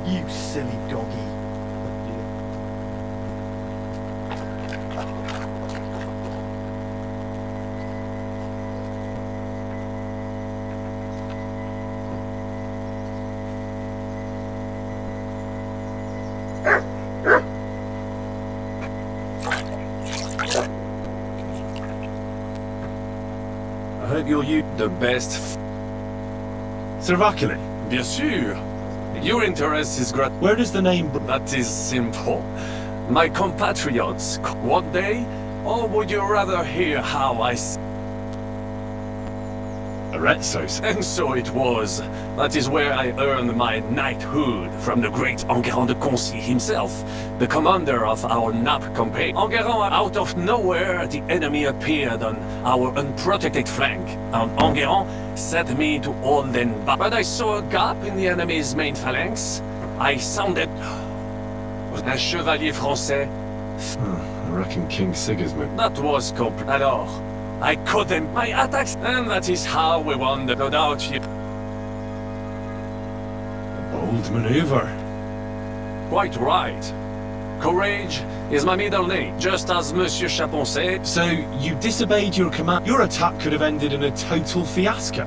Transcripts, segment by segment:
You silly doggy. I hope you're The best. Servaculi. Bien sûr. Your interest is great. Where does the name... That is simple. My compatriots, one day, or would you rather hear how I... Arezzo's. And so it was. That is where I earned my knighthood from the great Enguerrand de Concy himself, the commander of our Nap campaign. Enguerrand, out of nowhere, the enemy appeared on our unprotected flank, and Enguerrand set me to hold them back. But I saw a gap in the enemy's main phalanx. I sounded... Un chevalier français. I reckon King Sigismund. That was complete. Alors, I caught them, my attacks, and that is how we won the... No doubt you... A bold maneuver. Quite right. Courage is my middle name, just as Monsieur Capon said. So, you disobeyed your command. Your attack could have ended in a total fiasco.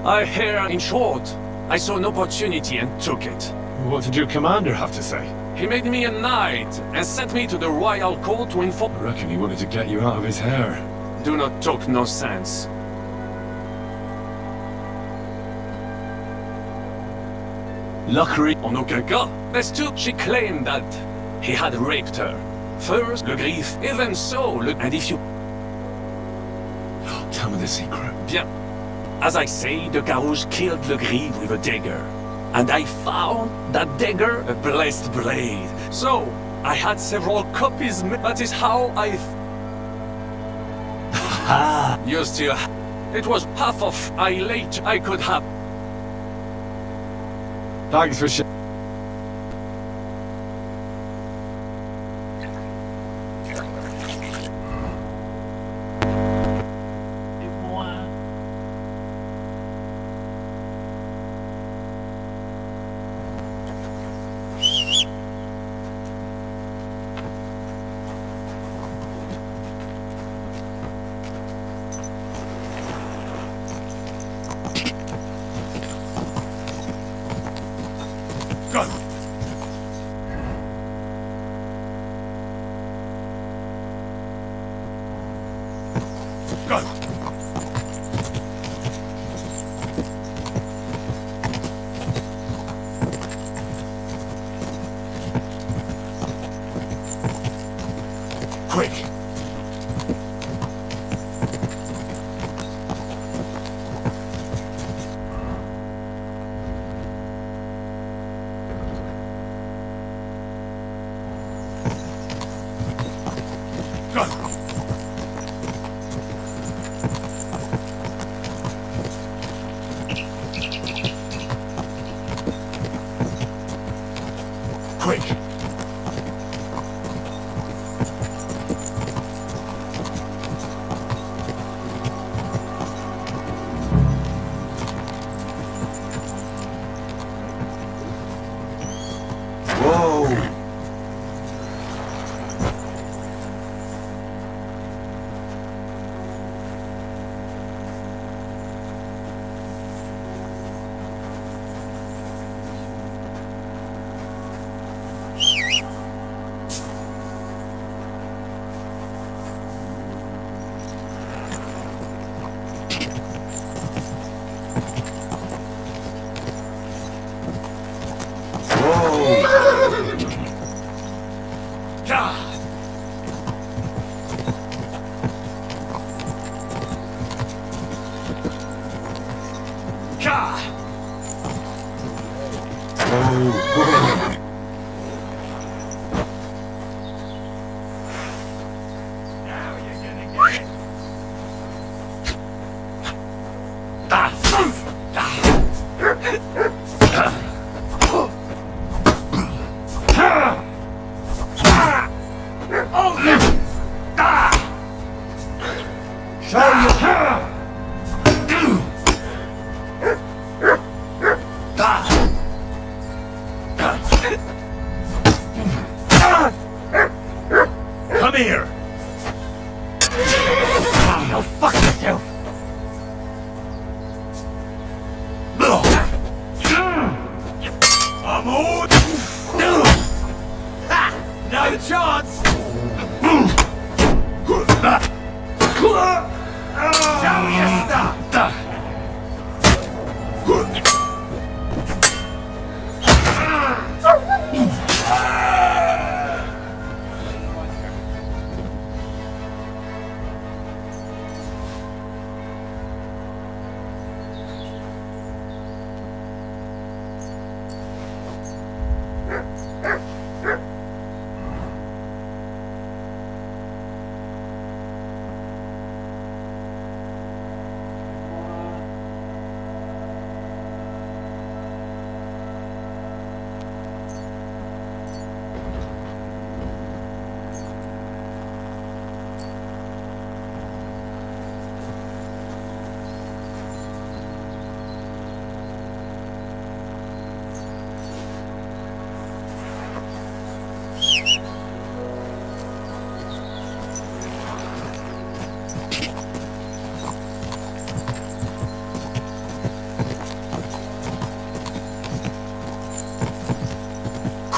I hear, in short, I saw an opportunity and took it. What did your commander have to say? He made me a knight and sent me to the royal court to inform... I reckon he wanted to get you out of his hair. Do not talk nonsense. Luckily... En aucun cas. There's two. She claimed that he had raped her. First, Le Griffe. Even so, and if you... Tell me the secret. Bien. As I say, the Carouge killed Le Griffe with a dagger. And I found that dagger a blessed blade. So, I had several copies. That is how I... Ha! You still... It was half of I could have... Thanks for Quick! Go! Quick! Whoa!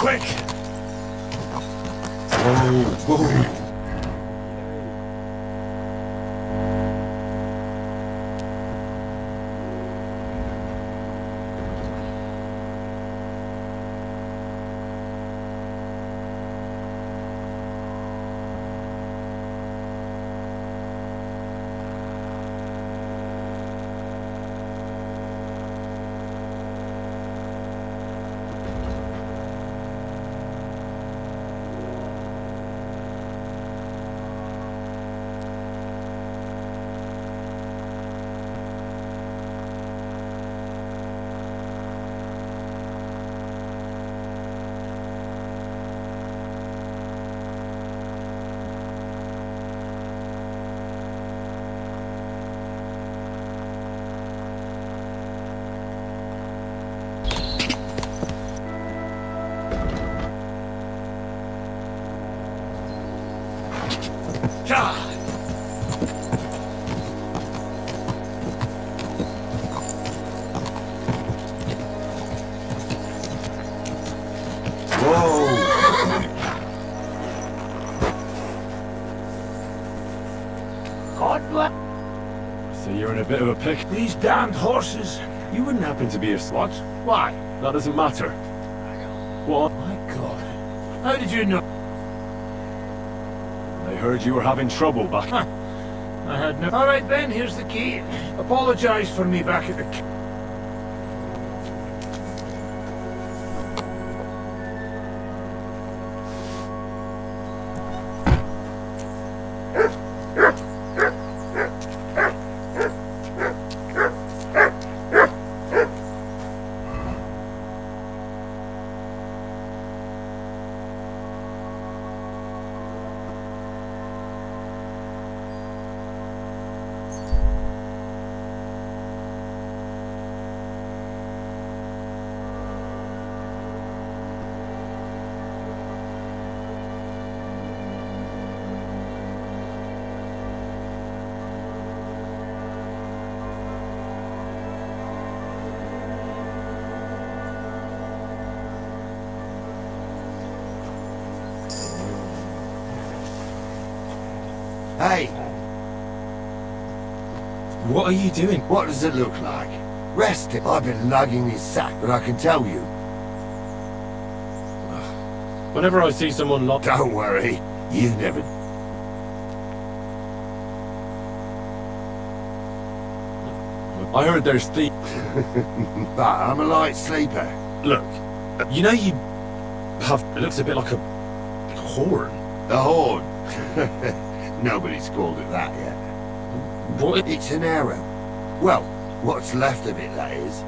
Quick! Whoa. God! Godwin? So you're in a bit of a pick. These damned horses. You wouldn't happen to be a What? Why? That doesn't matter. What? My God. How did you know? I heard you were having trouble back. Huh. I had no... All right, Ben, here's the key. Apologize for me back at the... Hey, What are you doing? what does it look like? Resting. I've been lugging this sack, but I can tell you. Whenever I see someone locked... Don't worry, you've never... I heard there's thieves. But I'm a light sleeper. Look, you know you have... It looks a bit like a horn. The horn. Nobody's called it that yet. What? It's an arrow. Well, what's left of it, that is.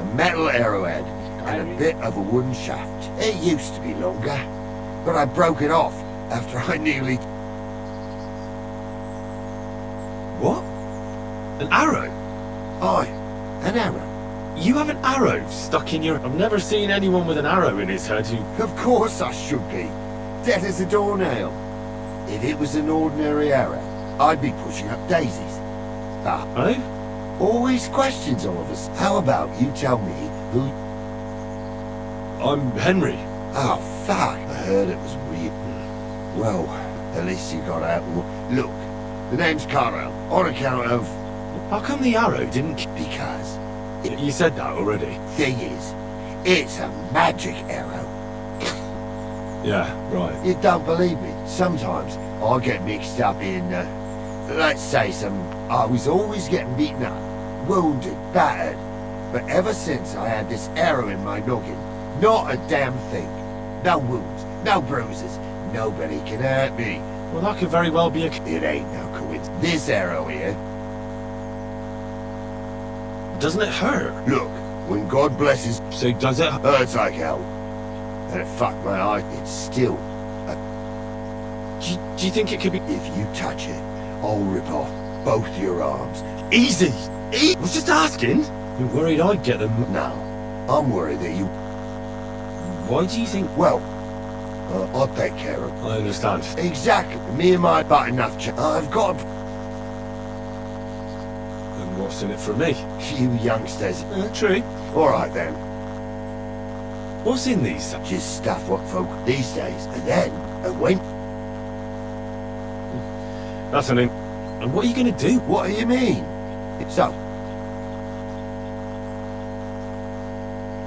A metal arrowhead and a bit of a wooden shaft. It used to be longer, but I broke it off after I nearly... What? An arrow? Aye, an arrow. You have an arrow stuck in your... I've never seen anyone with an arrow in his head who... Of course I should be. Dead as a doornail. If it was an ordinary arrow, I'd be pushing up daisies. But Oh? always questions all of us. How about you tell me who... I'm Henry. Oh, fuck. I heard it was real. Well, at least you got out. Look, the name's Carl, on account of... How come the arrow didn't... Because, You said that already. thing is, it's a magic arrow. Yeah, right. You don't believe me? Sometimes I get mixed up in, let's say I was always getting beaten up, wounded, battered. But ever since I had this arrow in my noggin, not a damn thing. No wounds, no bruises, nobody can hurt me. Well, that could very well be a... It ain't no coincidence. This arrow here, Doesn't it hurt? look, when God blesses, So does it... hurts like hell. And it fucked my eye, it's still, Do you think it could be... if you touch it, I'll rip off both your arms. Easy! I was just asking. You're worried I'd get them... No, I'm worried that you, Why do you think... well, I'll take care of I understand. exactly. Me and my butt enough I've got And what's in it for me? you youngsters. True. All right then. What's in these sacks? Just stuff what folk these days. And then, when... That's an in... And what are you going to do? What do you mean? So,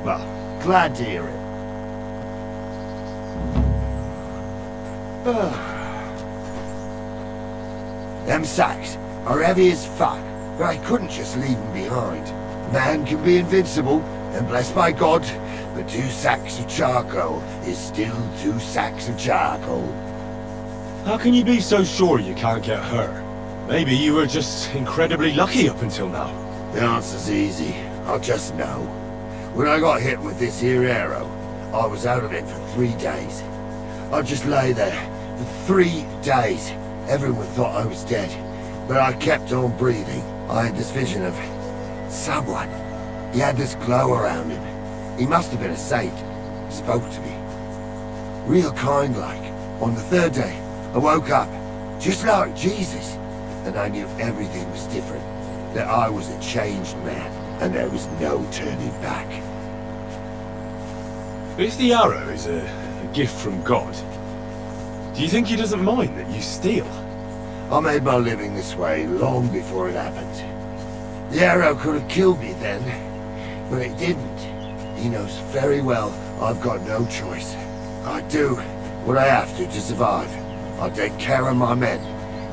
Well, glad to hear it. Them sacks are heavy as fuck, but I couldn't just leave them behind. Man can be invincible, and blessed by God, but 2 sacks of charcoal is still 2 sacks of charcoal. how can you be so sure you can't get hurt? Maybe you were just incredibly lucky up until now. The answer's easy. I just know. When I got hit with this here arrow, I was out of it for 3 days. I just lay there for 3 days. Everyone thought I was dead, but I kept on breathing. I had this vision of someone. He had this glow around him. He must have been a saint. He spoke to me. Real kind like. On the 3rd day, I woke up, just like Jesus, and I knew everything was different. That I was a changed man, and there was no turning back. If the arrow is a gift from God, do you think he doesn't mind that you steal? I made my living this way long before it happened. The arrow could have killed me then, but it didn't. He knows very well I've got no choice. I do what I have to survive. I take care of my men,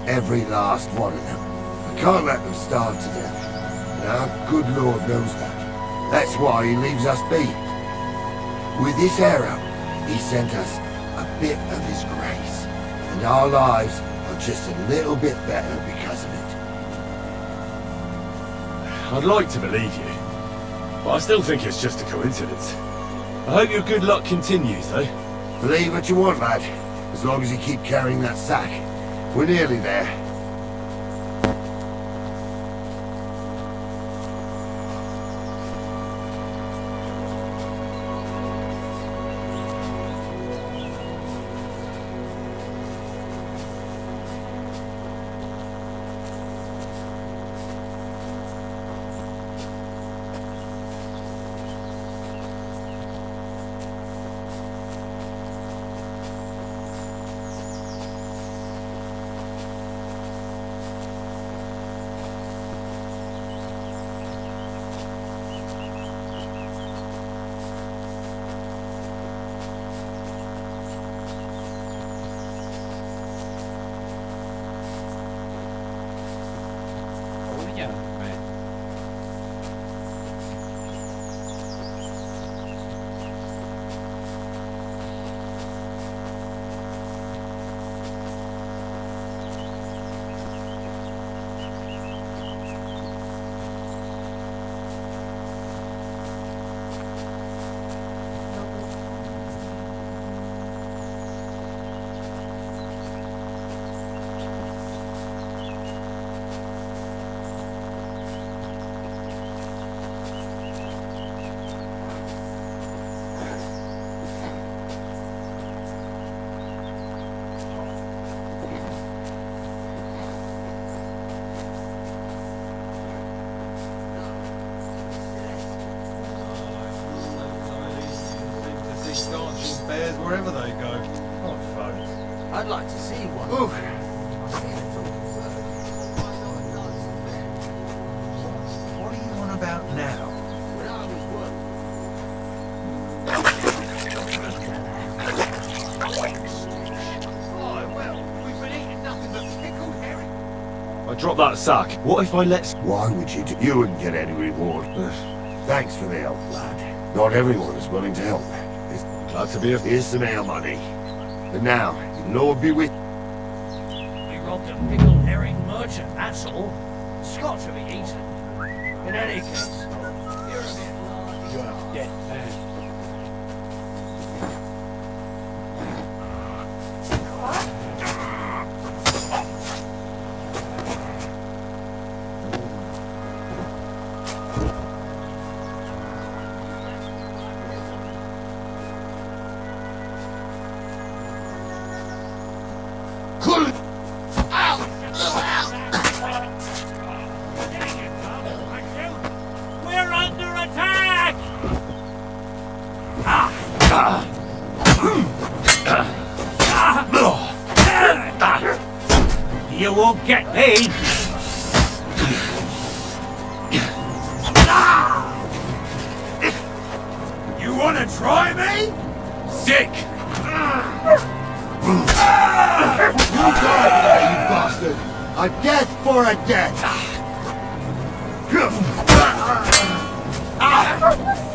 every last one of them. I can't let them starve to death. And our good Lord knows that. That's why he leaves us be. With this arrow, he sent us a bit of his grace. And our lives are just a little bit better because of it. I'd like to believe you, but I still think it's just a coincidence. I hope your good luck continues, though. Believe what you want, lad. As long as you keep carrying that sack. We're nearly there. Dancing bears wherever they go. Not fun. I'd like to see one. Oof. What are you on about now? Oh, well, we've been eating nothing but pickled herring. I dropped that sack. What if I let... Why would you do? You wouldn't get any reward. Thanks for the help, lad. Not everyone is willing to help. Glad to be a... Here's some ale money. But now, Lord be with We robbed a pickled herring merchant, that's all. It's got to be eaten. In any case, you're a bit large. You're a dead man. We're under attack! Ah! won't get me! You wanna try me? Sick! You die there, you bastard! A death for a death!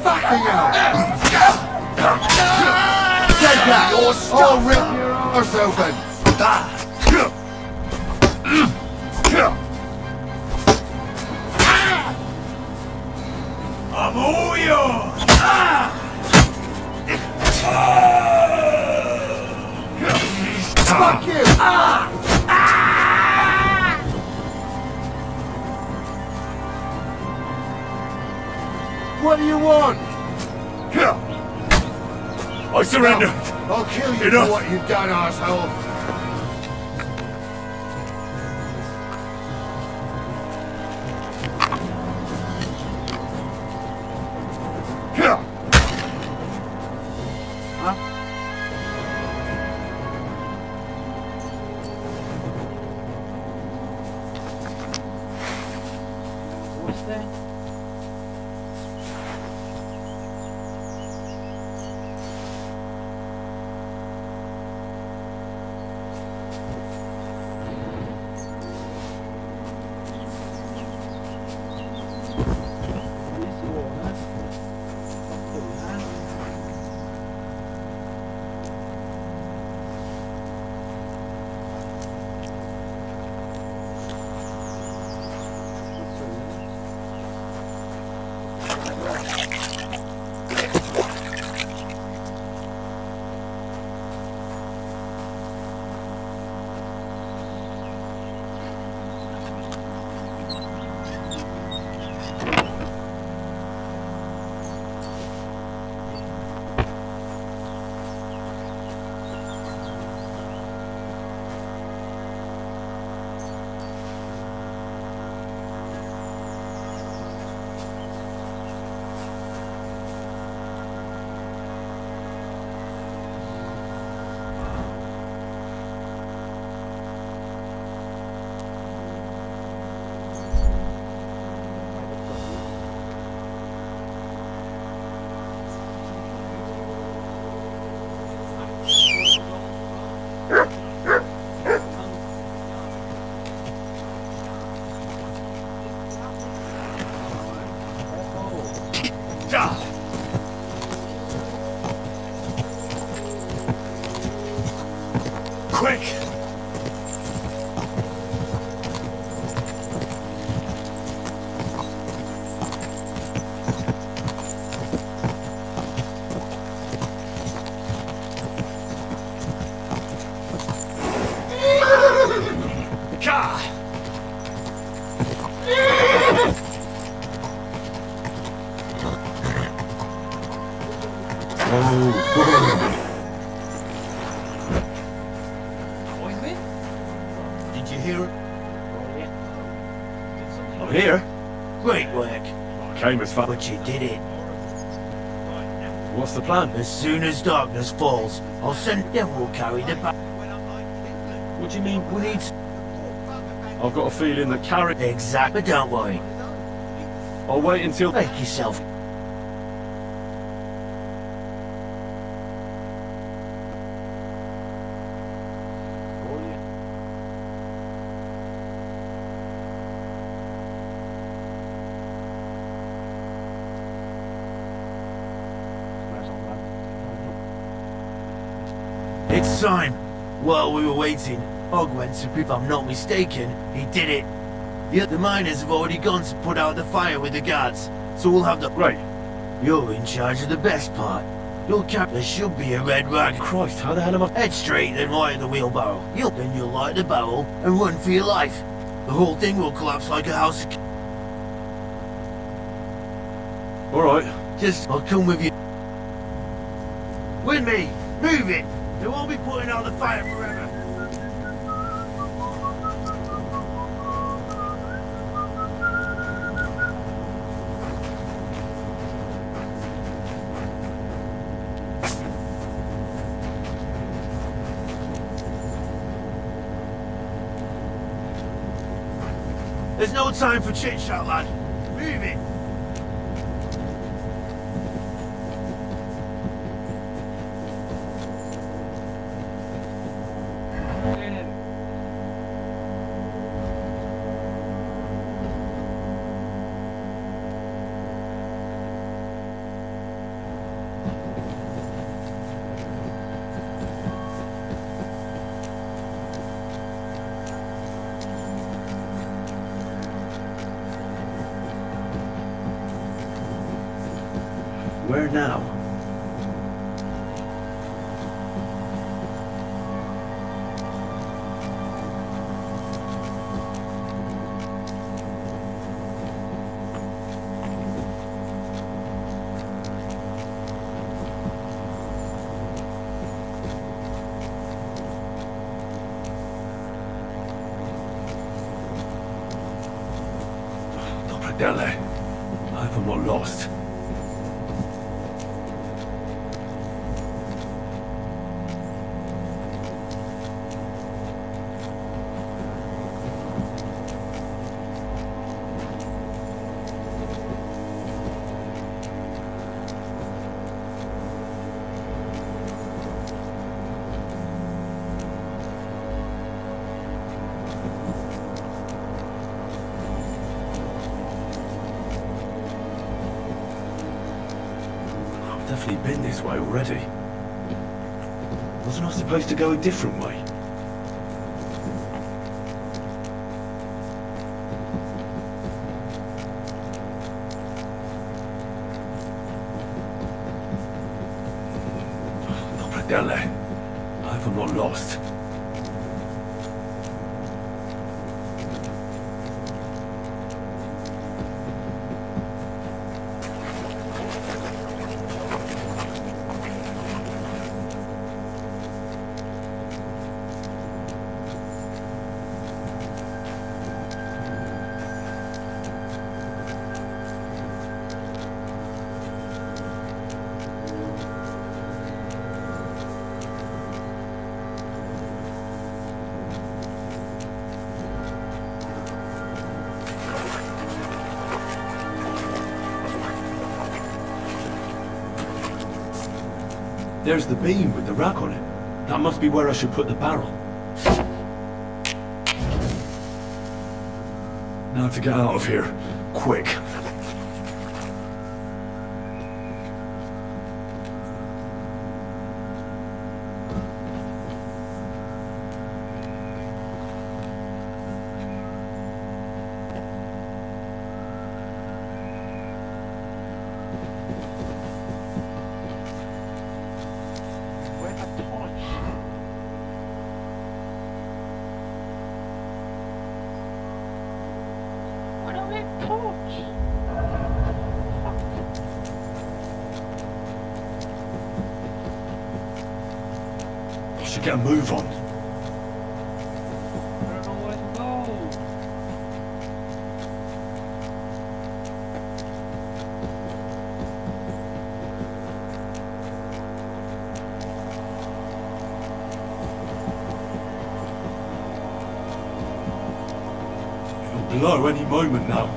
Fucking hell! Take that! I'll rip your arse open! I'm all yours! Fuck you! What do you want? I surrender! I'll kill you Enough. for what you've done, arsehole! What's that? Quick! Ka! Did you hear it? I'm here. Great work. I came as far. But you did it. What's the plan? As soon as darkness falls, I'll send them. We'll carry the back. What do you mean? We need I've got a feeling that carry. exactly. Don't worry. I'll wait until. Make yourself. It's time. While we were waiting, Godwin, if I'm not mistaken, he did it. The miners have already gone to put out the fire with the guards, so we'll have the... Right. You're in charge of the best part. You'll cap... There should be a red rag. Christ, how the hell am I? Head straight, then right at the wheelbarrow. Then you'll light the barrel and run for your life. The whole thing will collapse like a house of... All right. Just... I'll come with you. With me! Move it! They won't be putting out the fire forever. There's no time for chit-chat, lad. Move it. Where now? Delle. I hope I'm not lost. Definitely been this way already. Wasn't I supposed to go a different way? Delle. I hope I'm not lost. There's the beam with the rack on it. That must be where I should put the barrel. Now to get out of here. Quick. I should get a move on. It'll blow any moment now.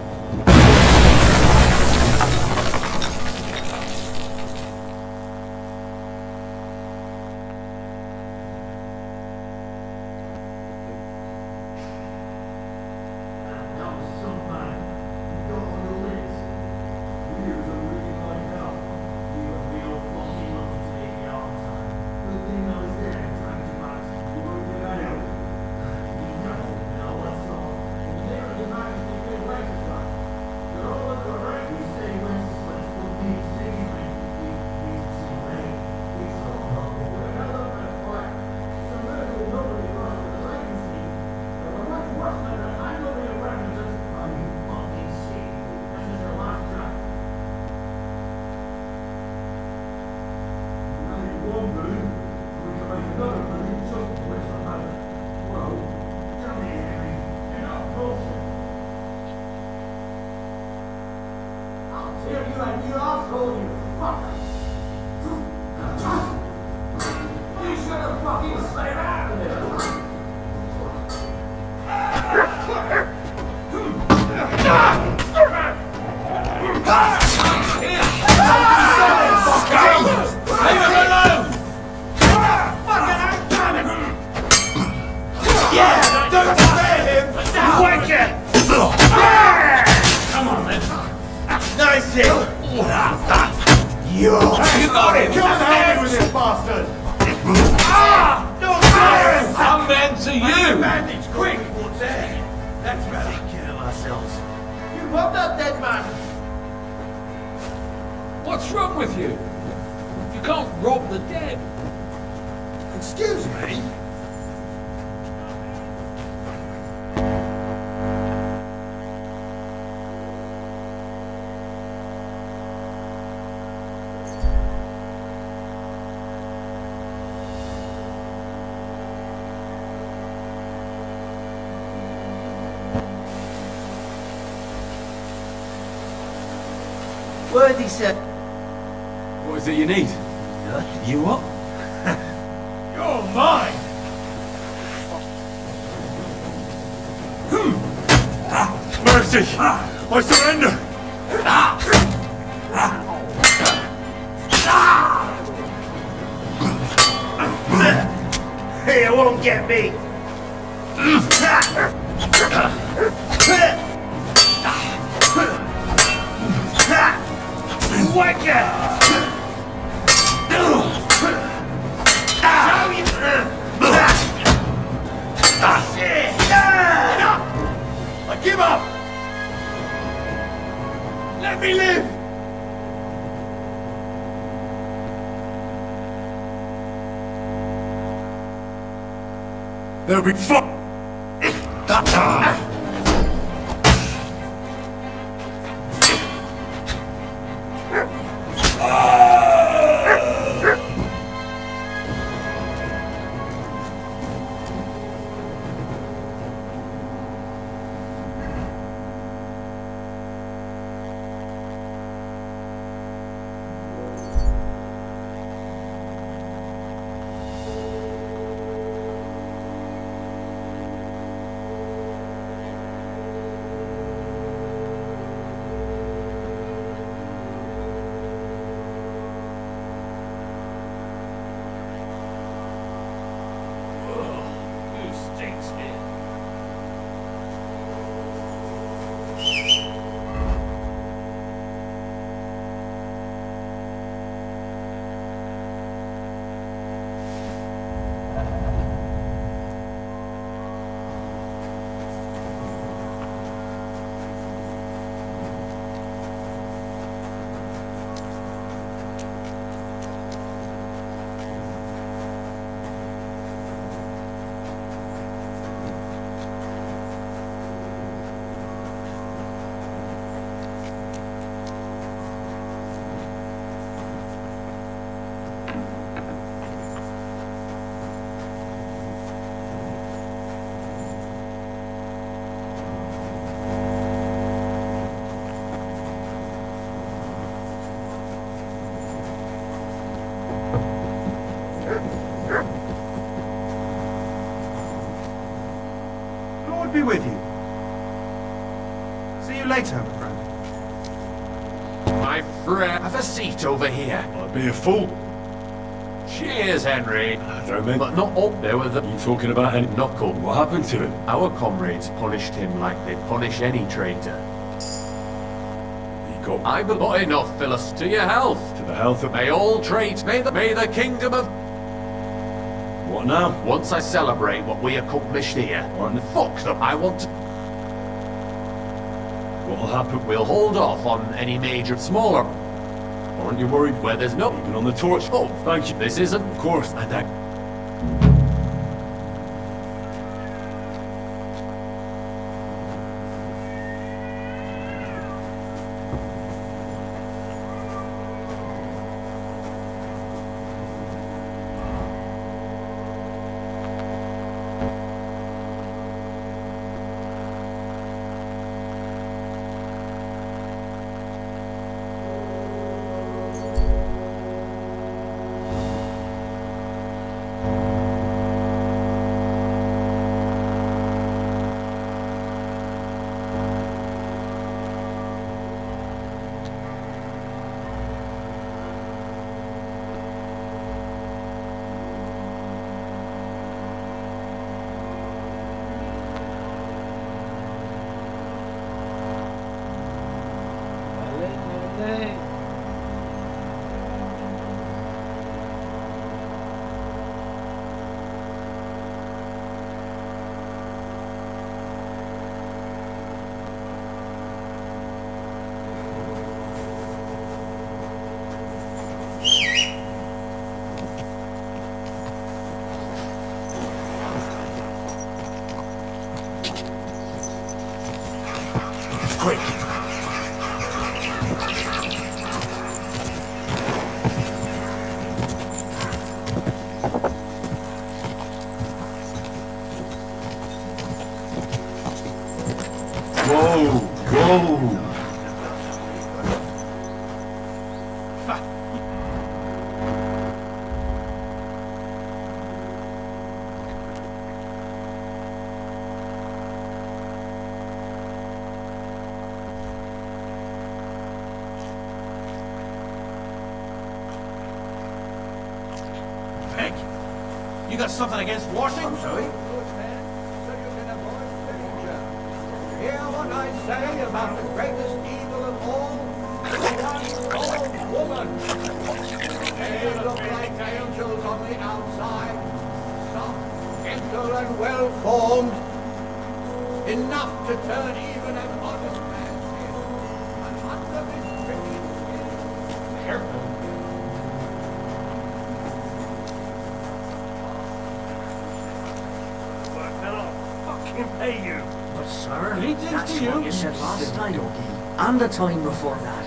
it! You got it! Come and help me with this bastard! I'm men to you! Bandage, quick! What's there? That's better. Take care of ourselves. You robbed that dead man! What's wrong with you? You can't rob the dead. Excuse me? Worthy sir. What is it you need? You what? You're mine! Mercy! I surrender! It won't get me! I give up! Let me live! There'll be fun! Who stinks here? Lord be with you. See you later, my friend. My friend, have a seat over here. I'd be a fool. Cheers, Henry. I don't mean... But not up there with the You talking about any... knuckle. What happened to him? Our comrades punished him like they'd punish any traitor. He got I but not enough, Phyllis. To your health. to the health of... May all traits, may the kingdom of... What now? Once I celebrate what we accomplished here, What? fuck them, I want to... What'll happen? We'll hold off on any major, smaller, Aren't you worried? where there's no... Even on the torch? Oh, Thank you. this isn't... Of course. And I... Peg, you got something against washing? I'm sorry. Hear what I say about the greatest evil of all, the one old woman. They look like angels on the outside, soft, gentle, and well-formed, enough to turn even an honest man's head. And under this tricky skin, careful. Pay you. But sir, Greetings that's to you. what you said last time. And the time before that.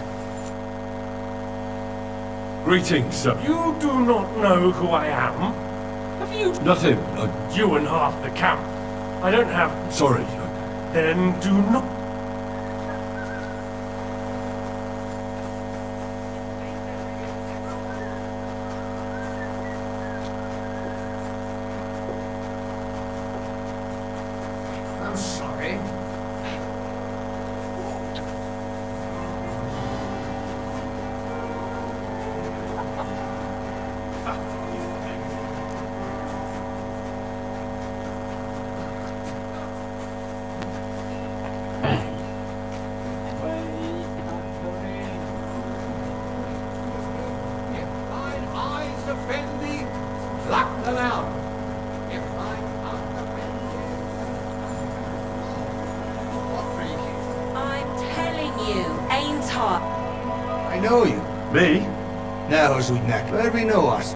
Greetings, sir. You do not know who I am? Have you? Nothing. You and half the camp. I don't have. Sorry. Then do not. I'm sorry. If thine eyes offend thee, pluck them out. If thine tongue offend thee, what freak? I'm telling you, ain't I? I know you. Me? Now, who's with neck? Where do we know us?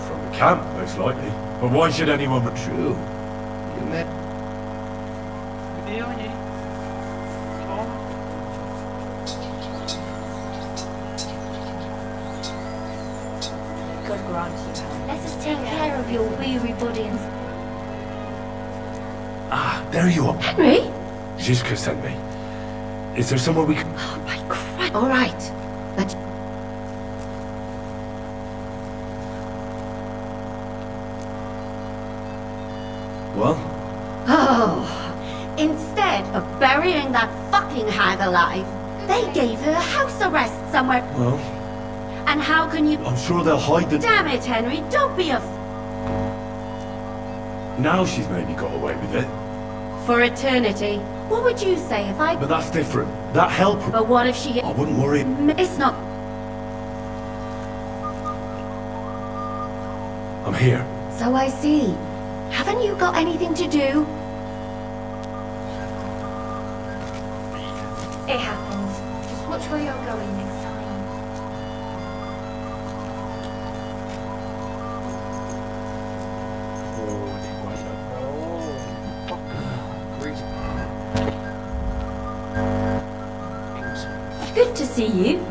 From the camp, most likely. But why should anyone be true? You met. God grant you. Let us take care of your weary body and... Ah, there you are. Henry? Jiska sent me. Is there somewhere we can... Oh, my Christ. All right. But... Well? Oh, instead of burying that fucking hag alive, they gave her house arrest somewhere. Well, And how can you... I'm sure they'll hide the... Damn it, Henry, don't be a... Now she's maybe got away with it. For eternity. What would you say if I... But that's different. That help her. But what if she... I wouldn't worry. It's not... I'm here. So I see. Haven't you got anything to do? It happens. Just watch where you're going next time. Good to see you.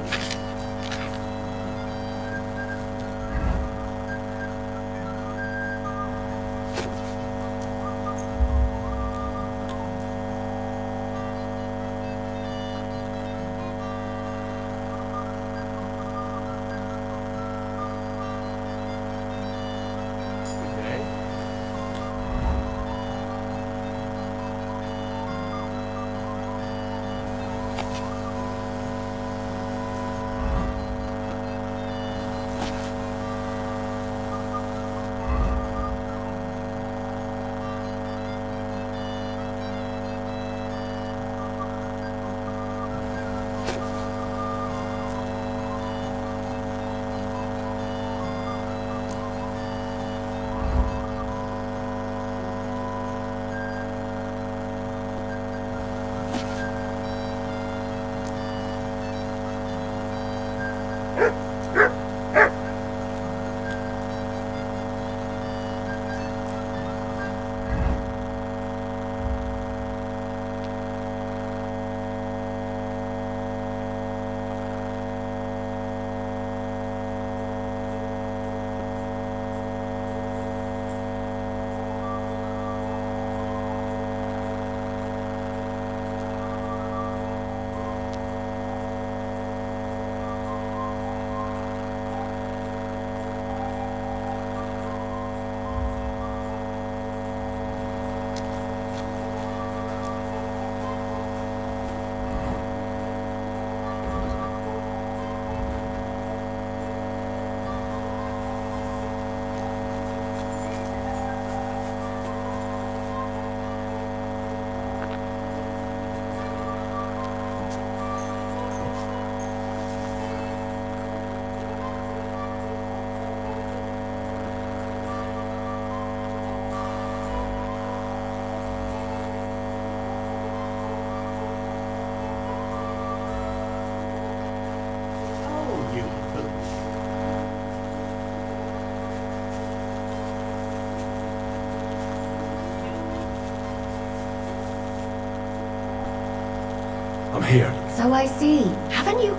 I'm here. So I see. Haven't you...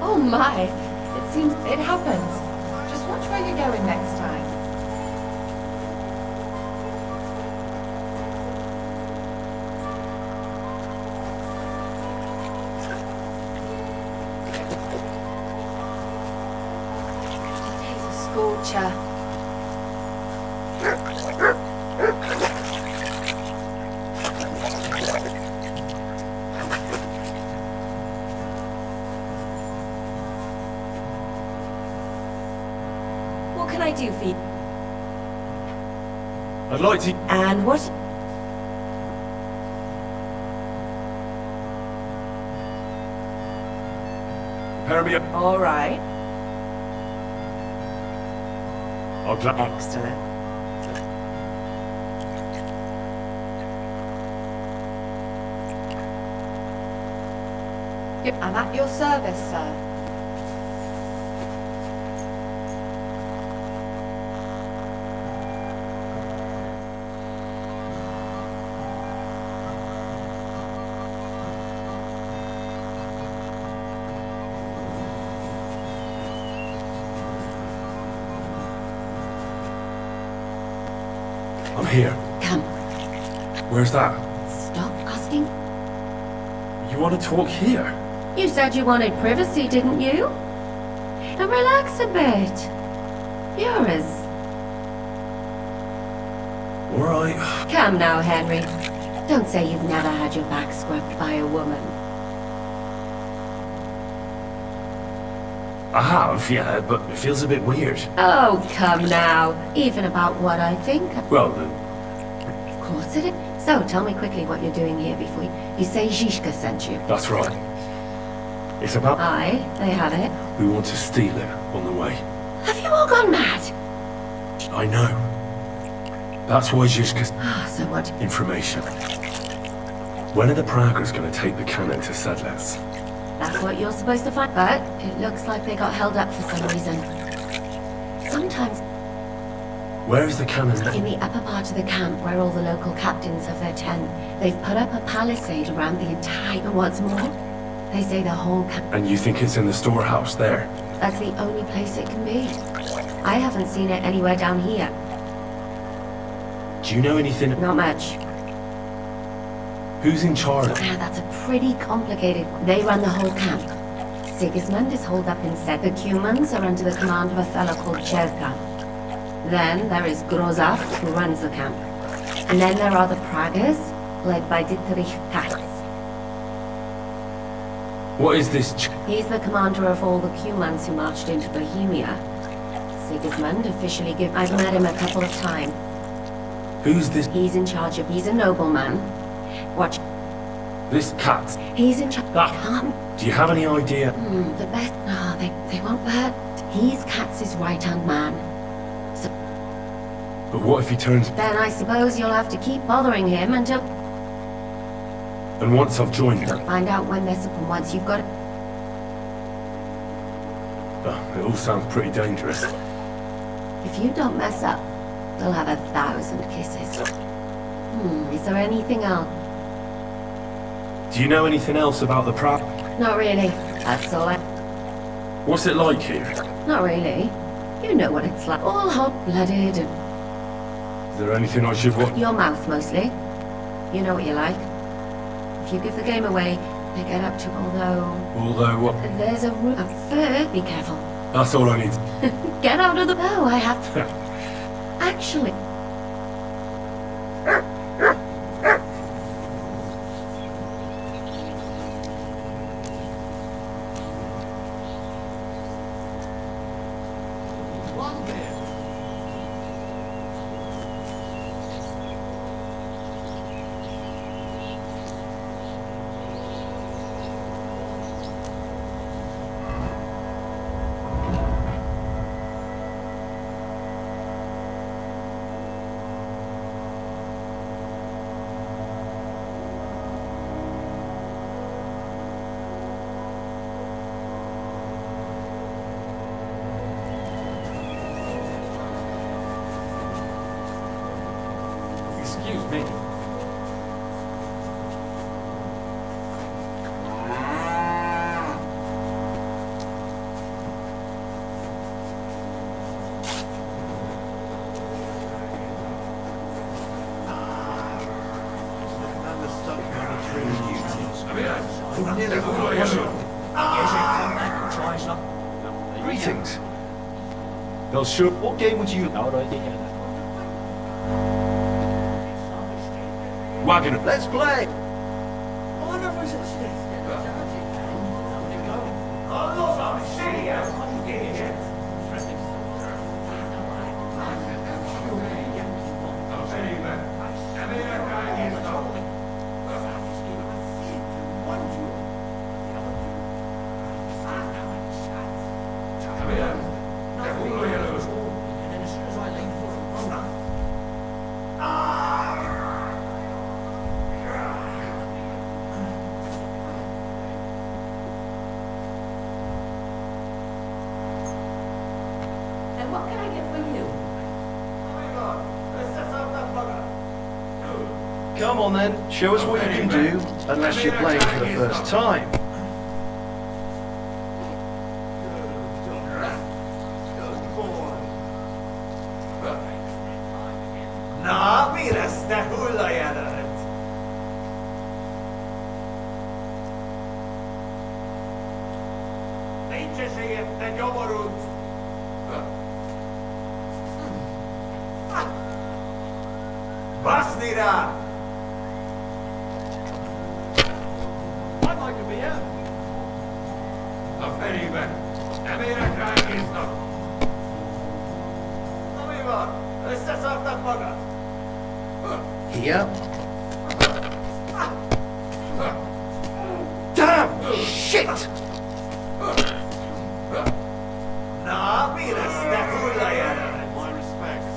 Oh my. It seems it happens. Just watch where you're going next time. Today's a scorcher. What can I do for you? I'd like to... And what? Prepare me up. All right. I'll Excellent. I'm at your service, sir. I'm here. Come, Where's that? stop asking. You want to talk here? You said you wanted privacy, didn't you? Now relax a bit. You're as... Alright. Come now, Henry. Don't say you've never had your back scrubbed by a woman. I have, yeah, but it feels a bit weird. Oh, come now. Even about what I think. Well, Of course it is. So, tell me quickly what you're doing here before you say Zizka sent you. that's right. It's about... Aye, they have it. We want to steal it on the way. Have you all gone mad? I know. That's why Zizka's Ah, so what? information. When are the Praggers going to take the cannon to Sedlets? That's what you're supposed to find. But it looks like they got held up for some reason. Sometimes Where is the cannon in now? the upper part of the camp where all the local captains have their tent, they've put up a palisade around the entire... And what's more, they say the whole camp... And you think it's in the storehouse there? That's the only place it can be. I haven't seen it anywhere down here. Do you know anything? Not much. Who's in charge? Now that's a pretty complicated... They run the whole camp. Sigismund is holed up in Sed. The Cumans are under the command of a fellow called Cherka. Then there is Grozaf, who runs the camp. And then there are the Praggers, led by Dietrich Katz. What is this He's the commander of all the Cumans who marched into Bohemia. Sigismund officially give... I've met him a couple of times. Who's this? He's in charge of... He's a nobleman. Watch. This cat? He's in charge... Ah. Come. Do you have any idea? The best... No, they won't hurt. He's Katz's right-hand man. But what if he turns... Then I suppose you'll have to keep bothering him until... And once I've joined them? Find out when they're... Once you've got it... It all sounds pretty dangerous. If you don't mess up, they'll have 1,000 kisses. Is there anything else? Do you know anything else about the Prag? Not really. That's all I... What's it like here? Not really. You know what it's like. All hot-blooded and... Is there anything I should watch? Your mouth, mostly. You know what you like. If you give the game away, they get up to... Although what? There's a room... Third, be careful. That's all I need. Get out of the... Oh, I have... Actually... Excuse me. Greetings. They'll shoot. What game would you... Wagon. Let's play. And what can I get for you? Come on then, show us what you can do, unless you're playing for the first time. Na, mire ste hullajelenet? Nincs esélyed, te nyomorult! Baszni rá! I'd like to be out. A felébe! Nem érek rá egész nap! Na mi van? Összeszartad magad? Here. Damn! Shit! Na, mi lesz te hullajelenet? My respects.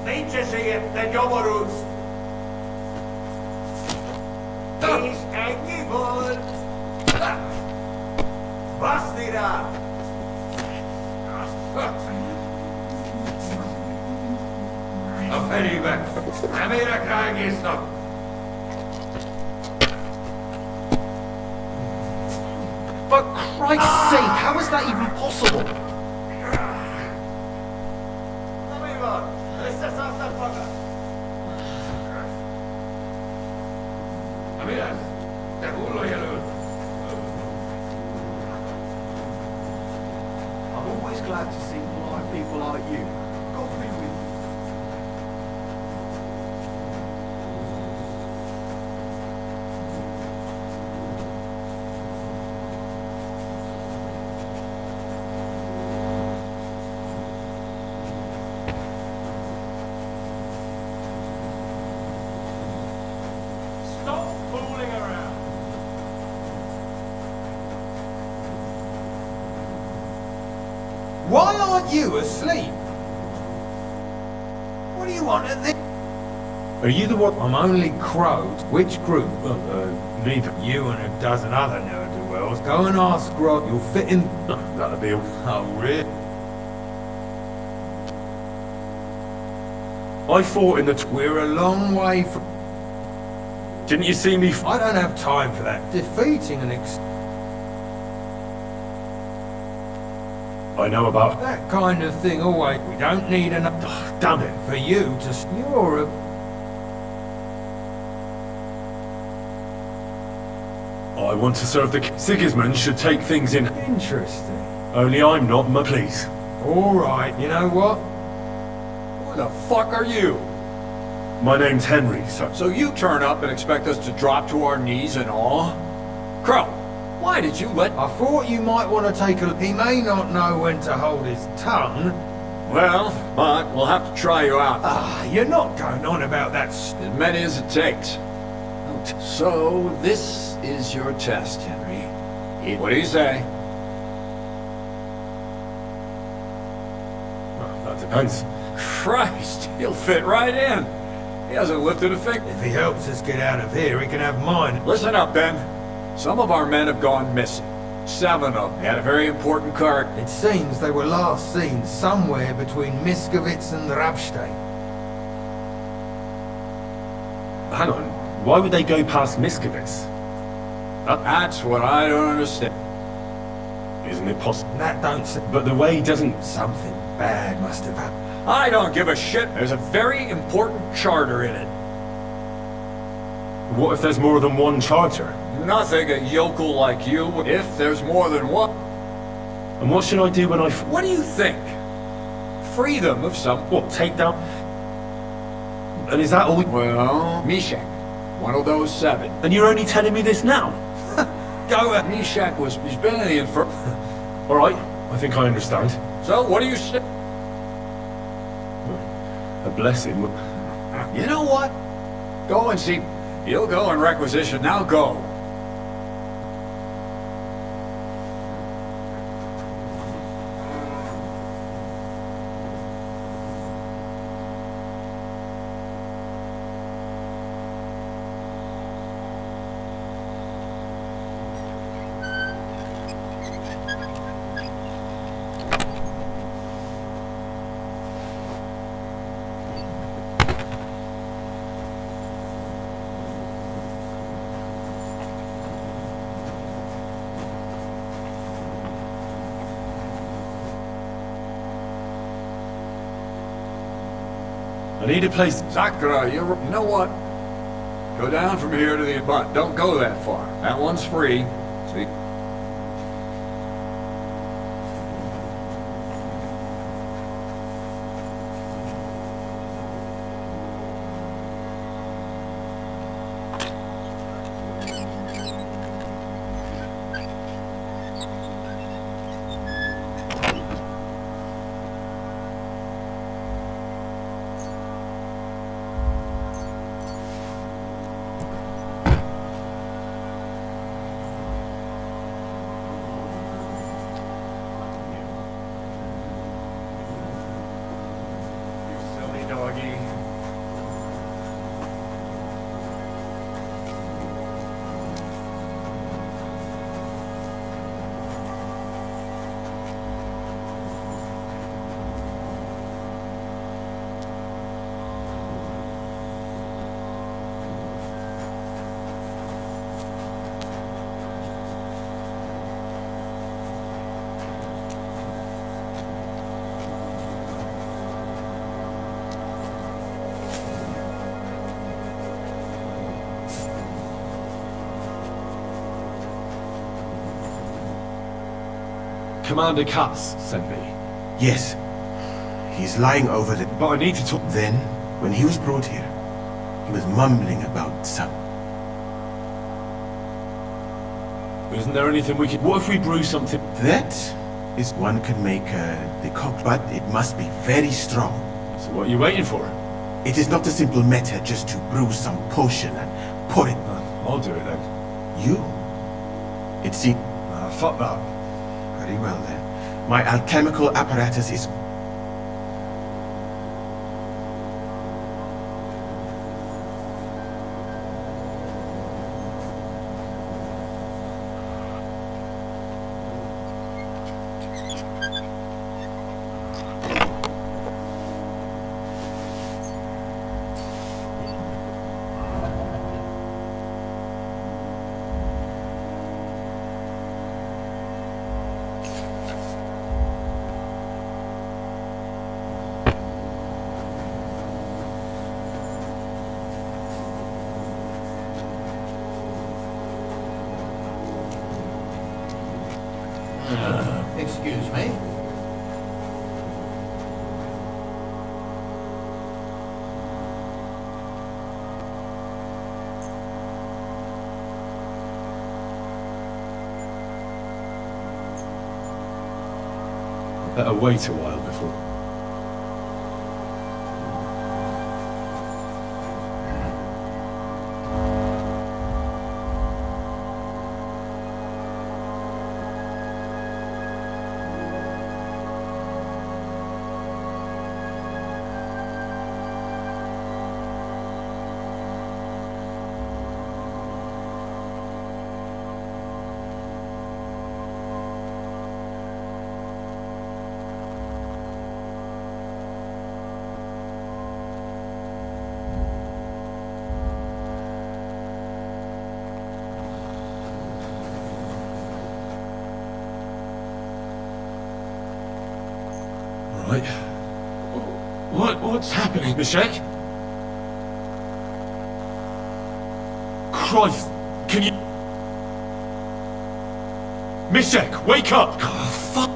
Nincs esélyed, te nyomorulsz! És ennyi volt! Baszni rá! A felébe! Nem érek rá egész nap! For Christ's sake, how is that even possible? Na mi van? Összeszartad magad? Na mi lesz? Te hullajelölt! I'm always glad to see live people like you. Godwin with you. Stop fooling around! Why aren't you asleep? What do you want at this? Are you the one? I'm only Crows. Which group? Neither. You and a dozen other ne'er-do-wells. Go and ask Grod. You'll fit in. That'll be all. Oh, really? I fought in the... We're a long way from... Didn't you see me... I don't have time for that. Defeating an I know about... that kind of thing always. We don't need enough... Damn it. For you to... You're a... I want to serve the... Sigismund should take things in... Interesting. Only I'm not, please. All right, you know what? Who the fuck are you? My name's Henry, so... So you turn up and expect us to drop to our knees in awe? Crow, why did you let... I thought you might want to take a... He may not know when to hold his tongue. Well, but we'll have to try you out. Ah, you're not going on about that... As many as it takes. So, this is your test, Henry. What do you say? Well, that depends. Christ, he'll fit right in. He hasn't lifted a finger. If he helps us get out of here, he can have mine. Listen up, Ben. Some of our men have gone missing. 7 of them had a very important card. It seems they were last seen somewhere between Miskovitz and Rabstein. Hang on. Why would they go past Miskovitz? That's what I don't understand. Isn't it possible? That don't... But the way doesn't... Something bad must have happened. I don't give a shit. There's a very important charter in it. What if there's more than one charter? Nothing a yokel like you if there's more than one. And what should I do when I... What do you think? Free them of some... What, take down... And is that all... Well, Meshach, one of those 7. And you're only telling me this now? Go ahead. Meshach he's been in the infer... Alright, I think I understand. So, what do you say? A blessing. You know what? Go and see... You'll go and requisition. Now go. I need a place... Sakura, you know what? Go down from here to the... But don't go that far. That one's free. See? Commander Cass sent me. Yes. He's lying over the... But I need to talk... Then, when he was brought here, he was mumbling about some... Isn't there anything we could... What if we brew something... That is one could make the cock, but it must be very strong. So what are you waiting for? It is not a simple matter just to brew some potion and pour it. I'll do it then. You? It seems... Fuck that. Very well then. My alchemical apparatus is... Excuse me. Better wait a while before... Right. What's happening, Meshach? Christ! Can you... Mishek, wake up! Fuck!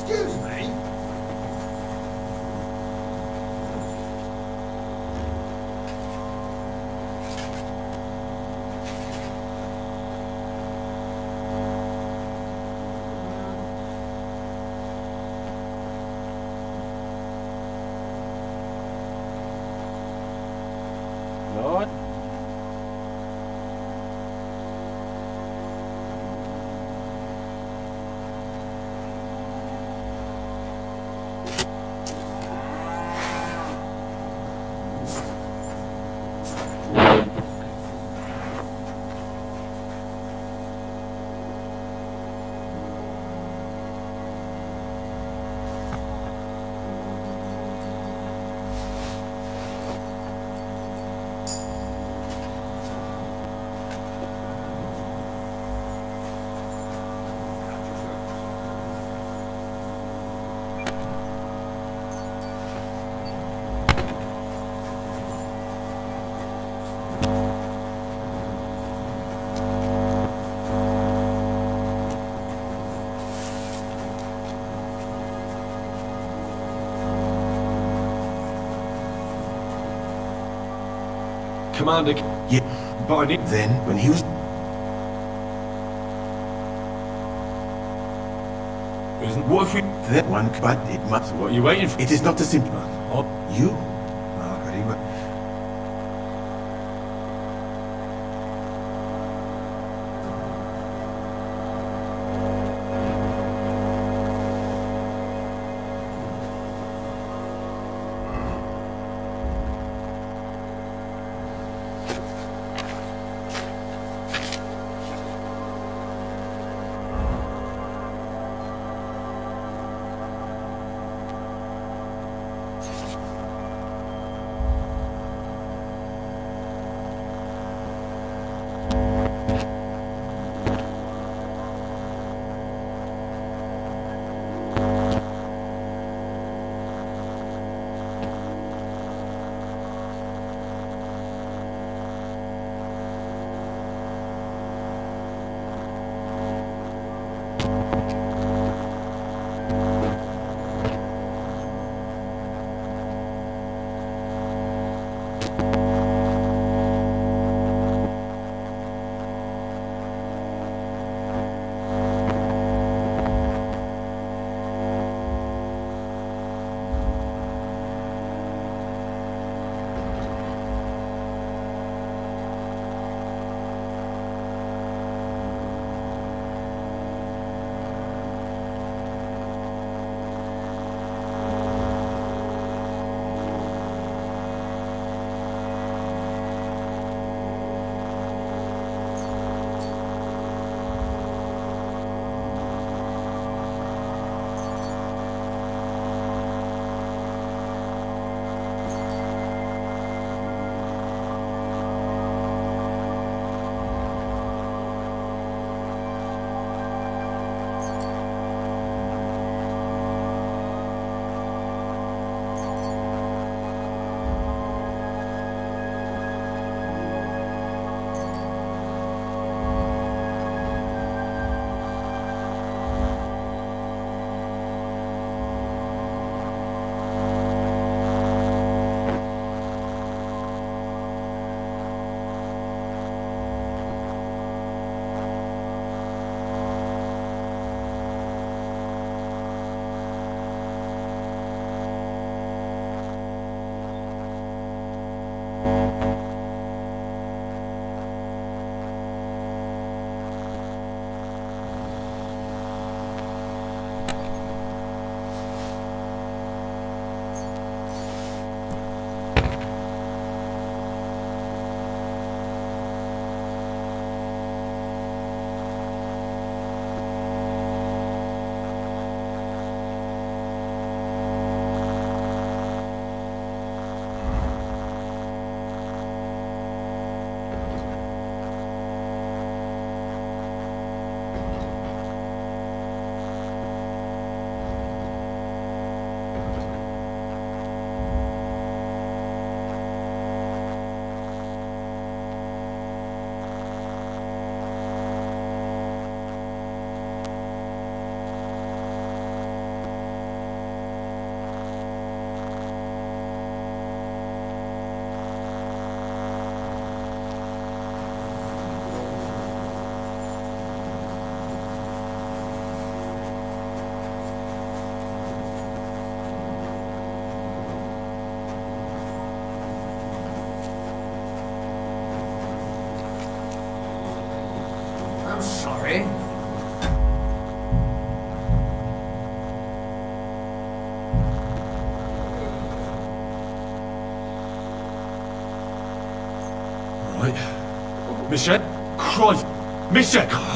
Excuse me? Lord? Commander... Yeah, But I need... then when he was... What if we... That one, but it must... What are you waiting for? It is not a simple... Oh, You? Ah, very well. right. Michelle? Christ! Michelle!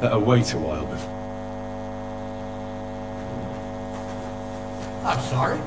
Better wait a while before. I'm sorry.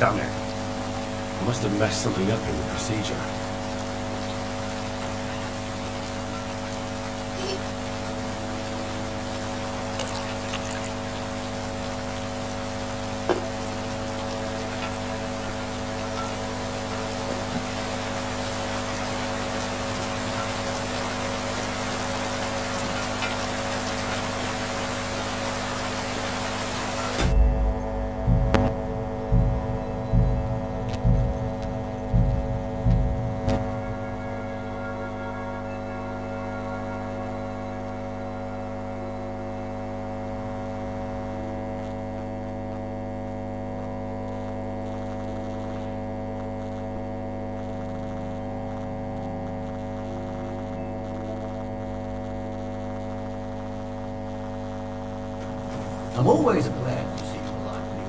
Damn it. I must have messed something up in the procedure. I'm always glad to see you like me.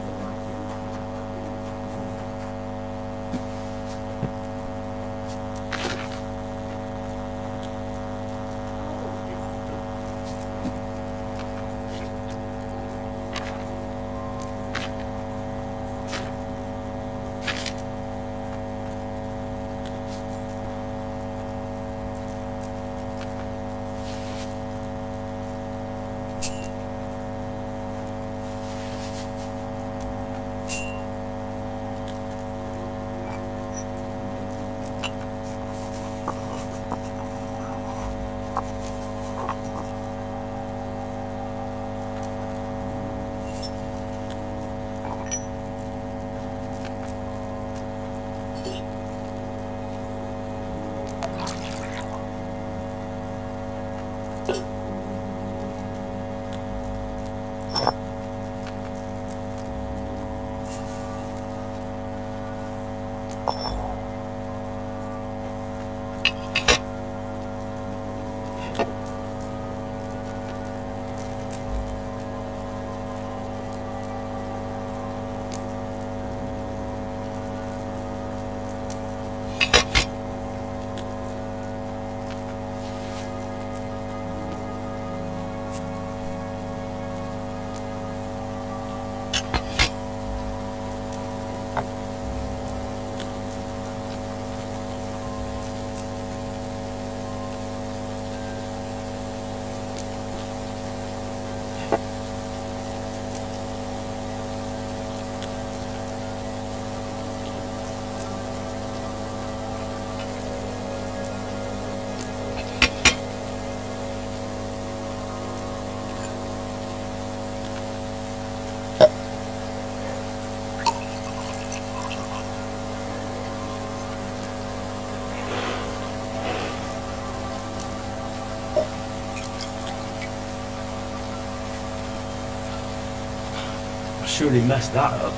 I surely messed that up.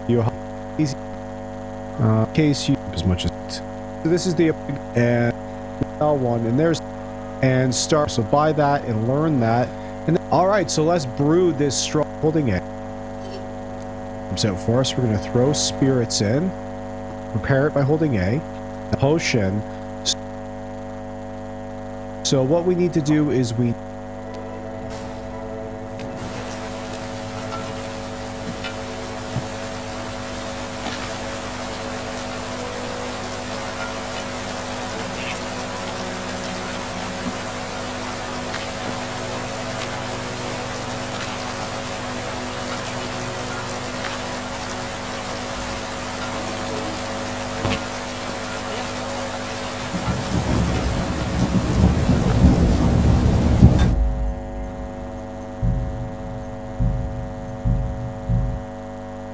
you easy. In case you as much as so this is the and L1 and there's and start. So buy that and learn that. And then, all right, so let's brew this strong holding it. So for us, we're going to throw spirits in, prepare it by holding A, the potion. So what we need to do is we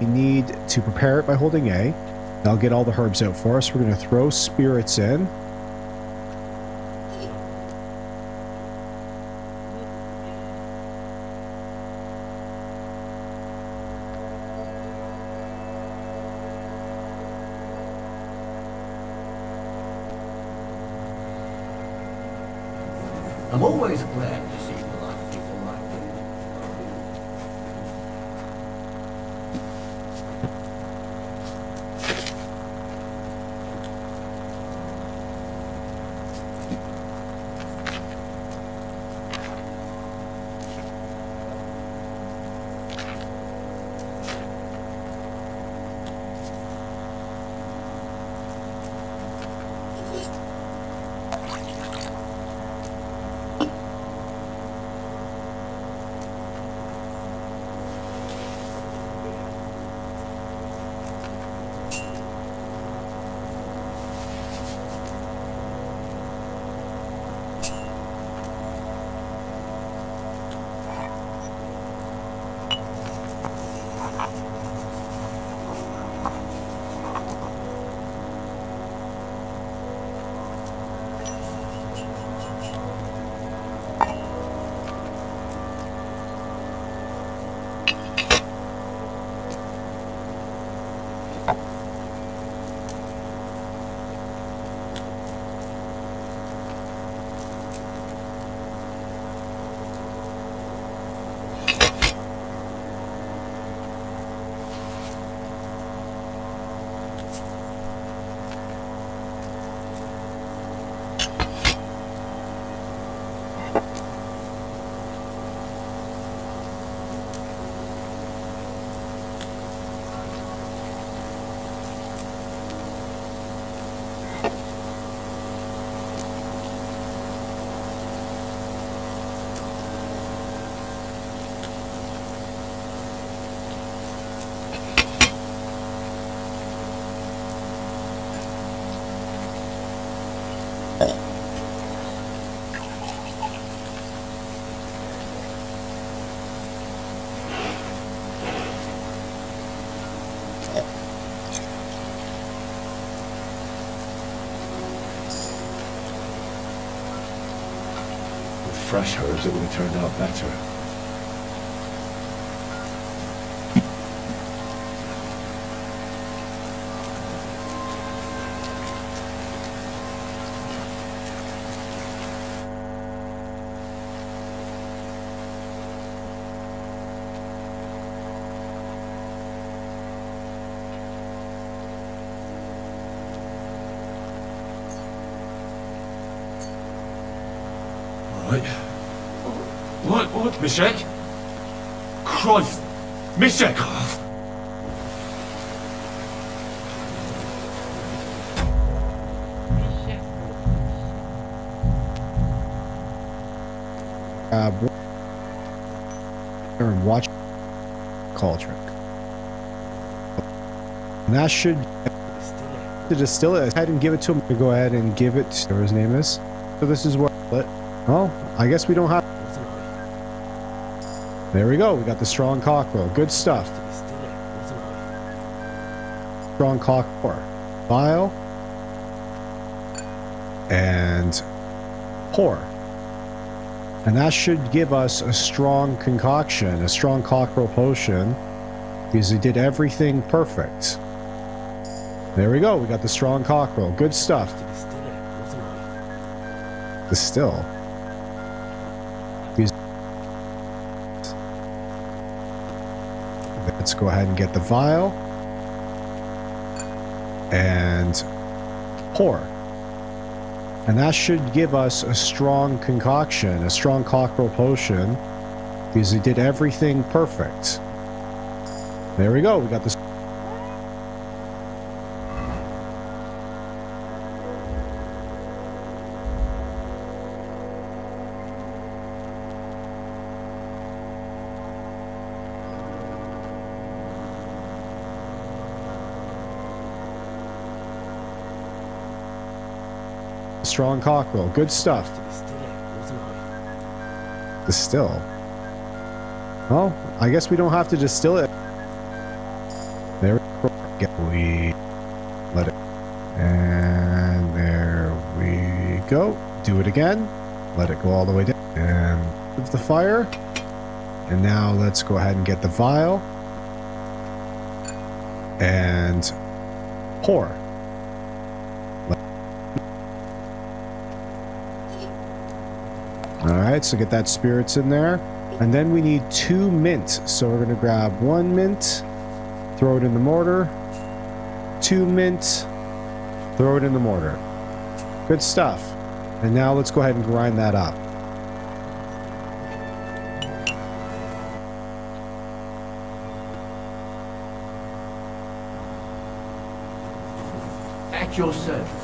need to prepare it by holding A. I'll get all the herbs out for us. We're going to throw spirits in. I'm always glad to see people like you. Fresh herbs, it would have turned out better. What, Mishek? Christ! Mishek! And watch cauldron. And that should to distill it. Go ahead and give it to him. Go ahead and give it to whatever his name is. So this is what. Well, I guess we don't have. There we go. We got the strong cockerel. Good stuff. Strong cockerel. Vial. And pour. And that should give us a strong concoction, a strong cockerel potion. because he did everything perfect. There we go. We got the strong cockerel. Good stuff. Distill. Let's go ahead and get the vial. And pour. And that should give us a strong concoction, a strong cockerel potion, because he did everything perfect. There we go. We got this. Strong cockerel. Good stuff. Distill. Well, I guess we don't have to distill it. There we let it. And there we go. Do it again. Let it go all the way down. And move the fire. And now let's go ahead and get the vial. And pour. Alright, so get that spirits in there. And then we need 2 mint. So we're going to grab 1 mint, throw it in the mortar. 2 mint, throw it in the mortar. Good stuff. And now let's go ahead and grind that up. At your service.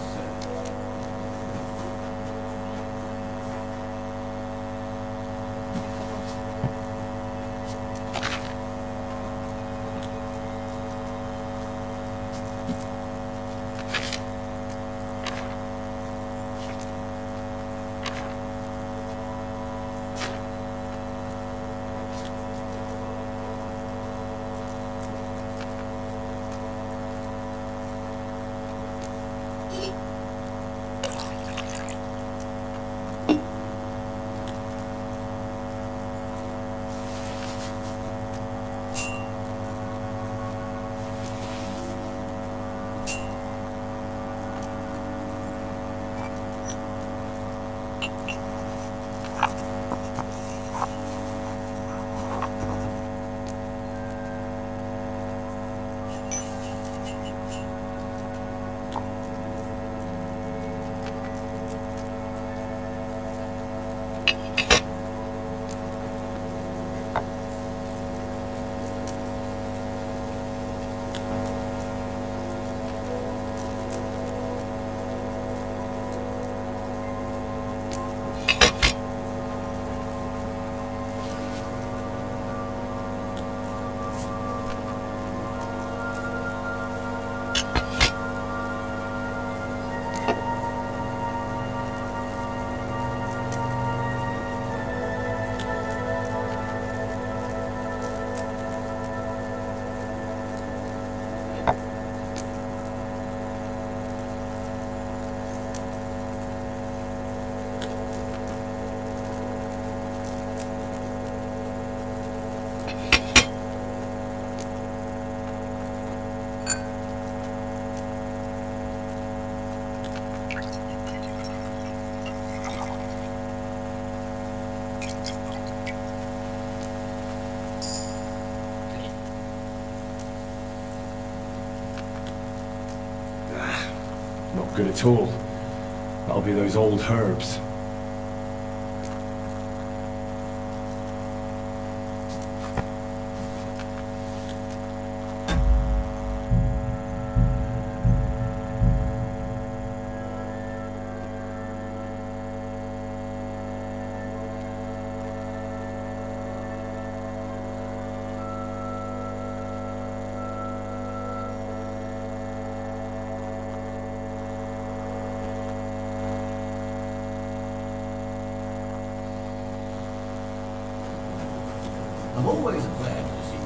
Not good at all. That'll be those old herbs. I'm always glad to see you.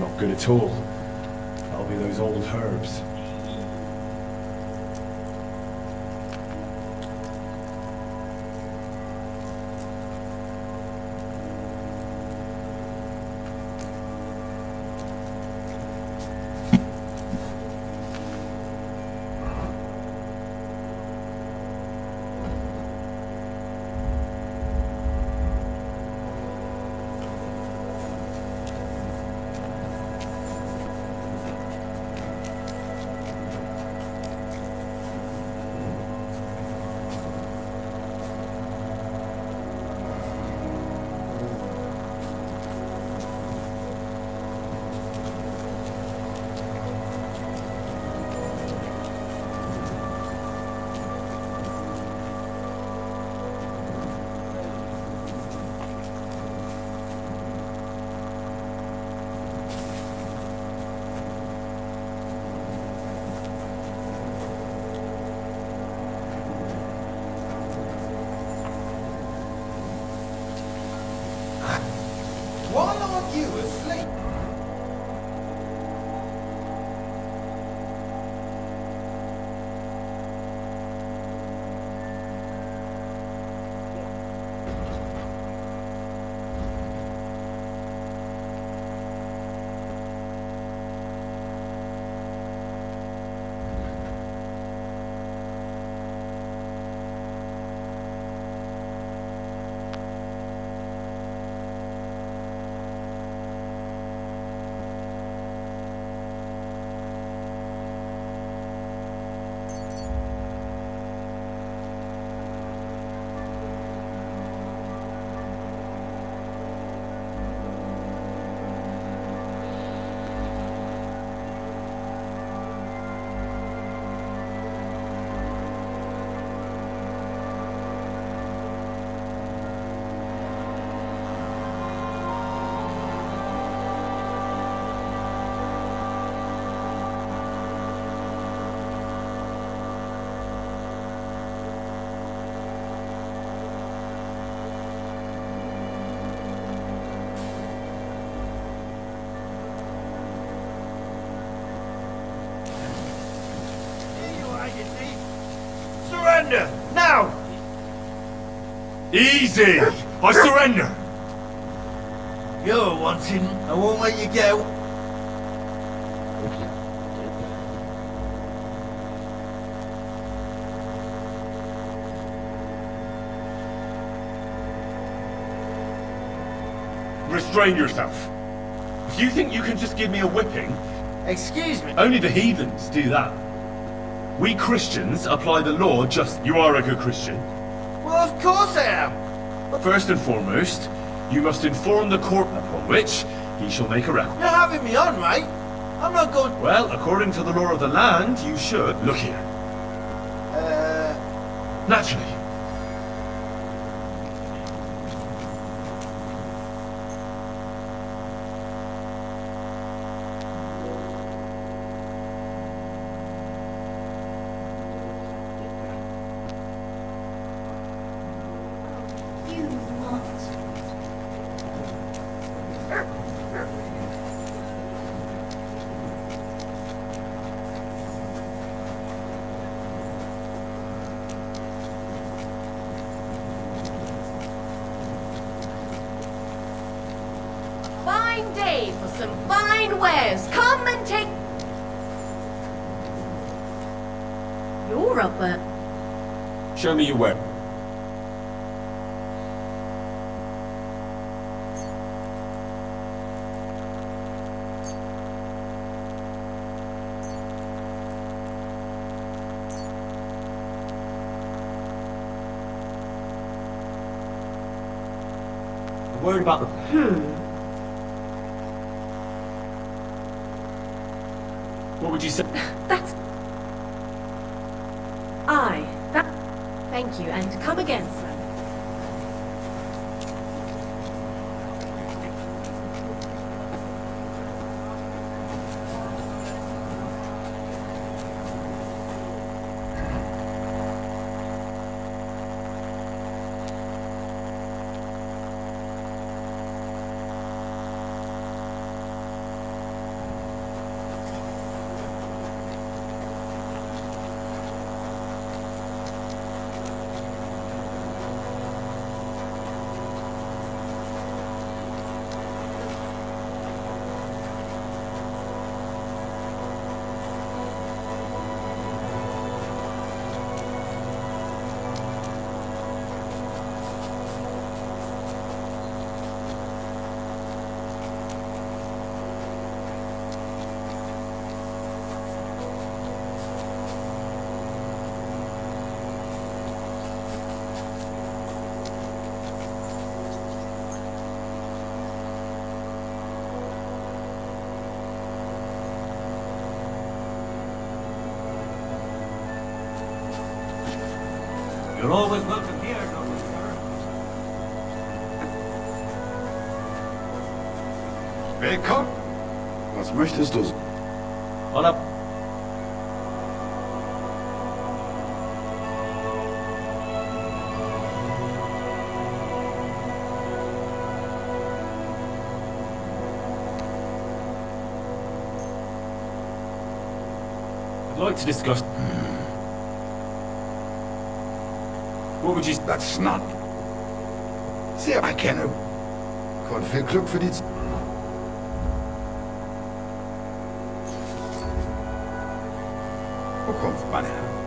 Not good at all. That'll be those old herbs. Why aren't you asleep? Surrender! Now! Easy! I surrender! You're wanting. I won't let you go. Restrain yourself. If you think you can just give me a whipping, Excuse me. only the heathens do that. We Christians apply the law just... You are a good Christian. Well, of course I am. First and foremost, you must inform the court upon which he shall make a record. You're having me on, right? I'm not going... Well, according to the law of the land, you should. Look here. Naturally. Fine day for some fine wares. Come and take... You're up at... Show me your whip. I'm worried about the... What would you say? That's... That... Thank you, and come again, sir. You're always welcome here, Godwin, sir. Willkommen. Was möchtest du? Hola. I'd like to discuss... What would you... That's not... Sehr erkenne. Und viel Glück für die... Zukunft, meine Herren.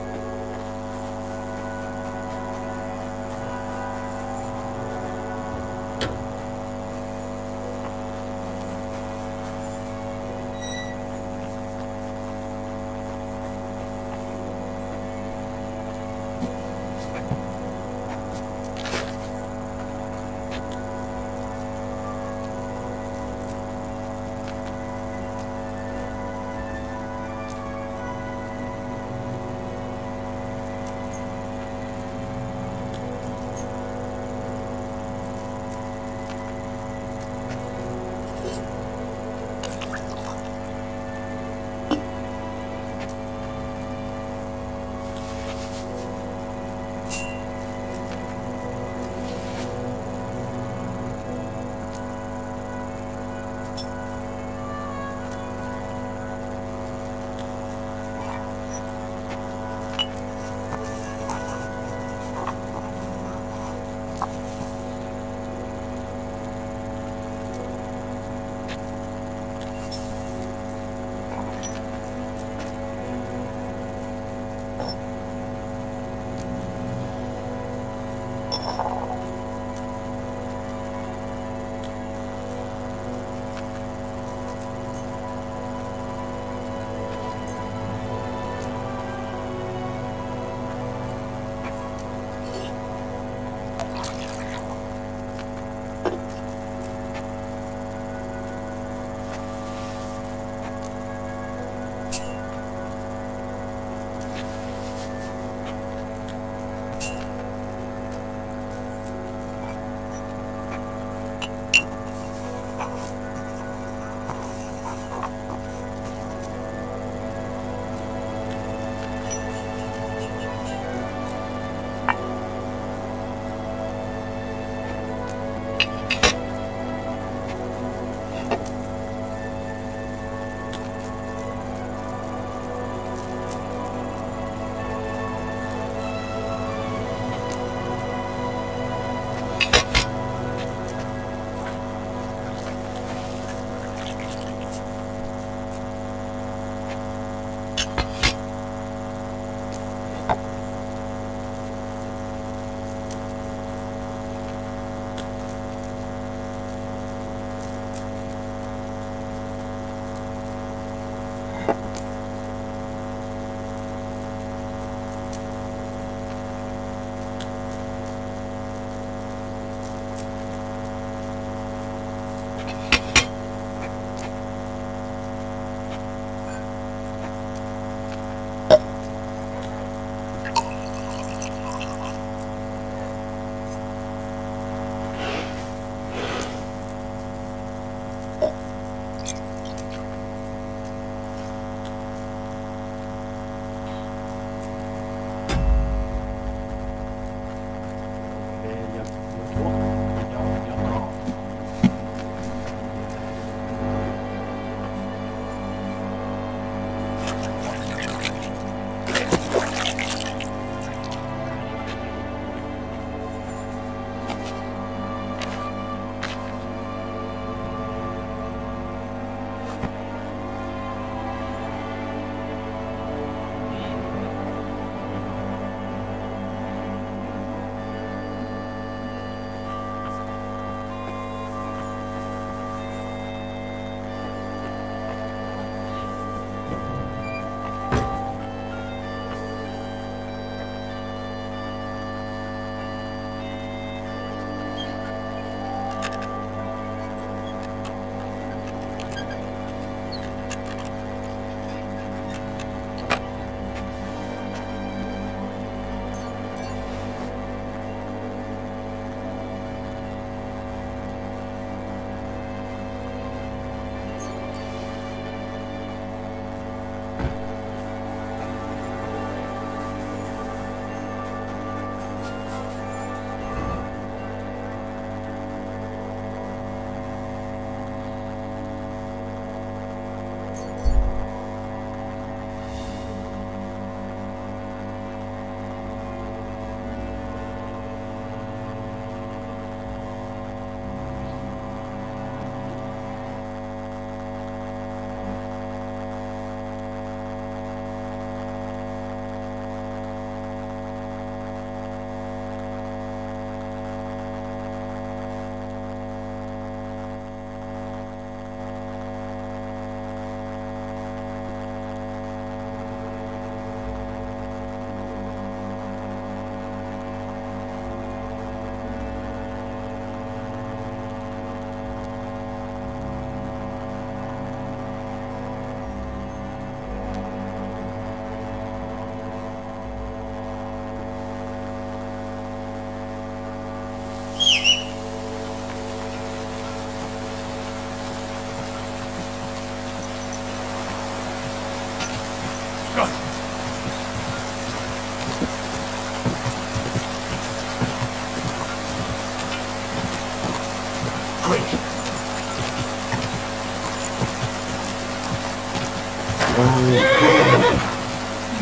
You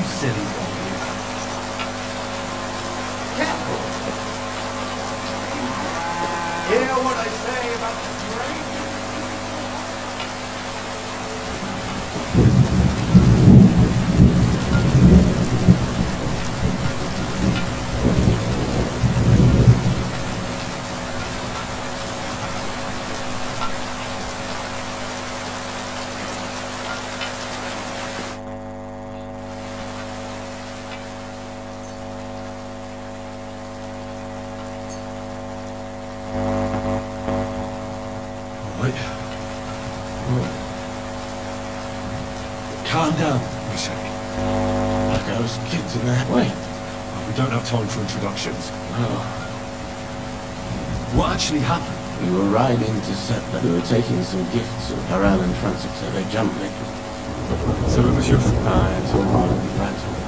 silly boy. Capon. Hear what I say about the great. Right. Calm down, Mishek. Like those kids in there. Wait. We don't have time for introductions. What actually happened? We were riding to Settler. We were taking some gifts of Haran and Francis, so they jumped me. So it was your fault? I told one of them ran to me.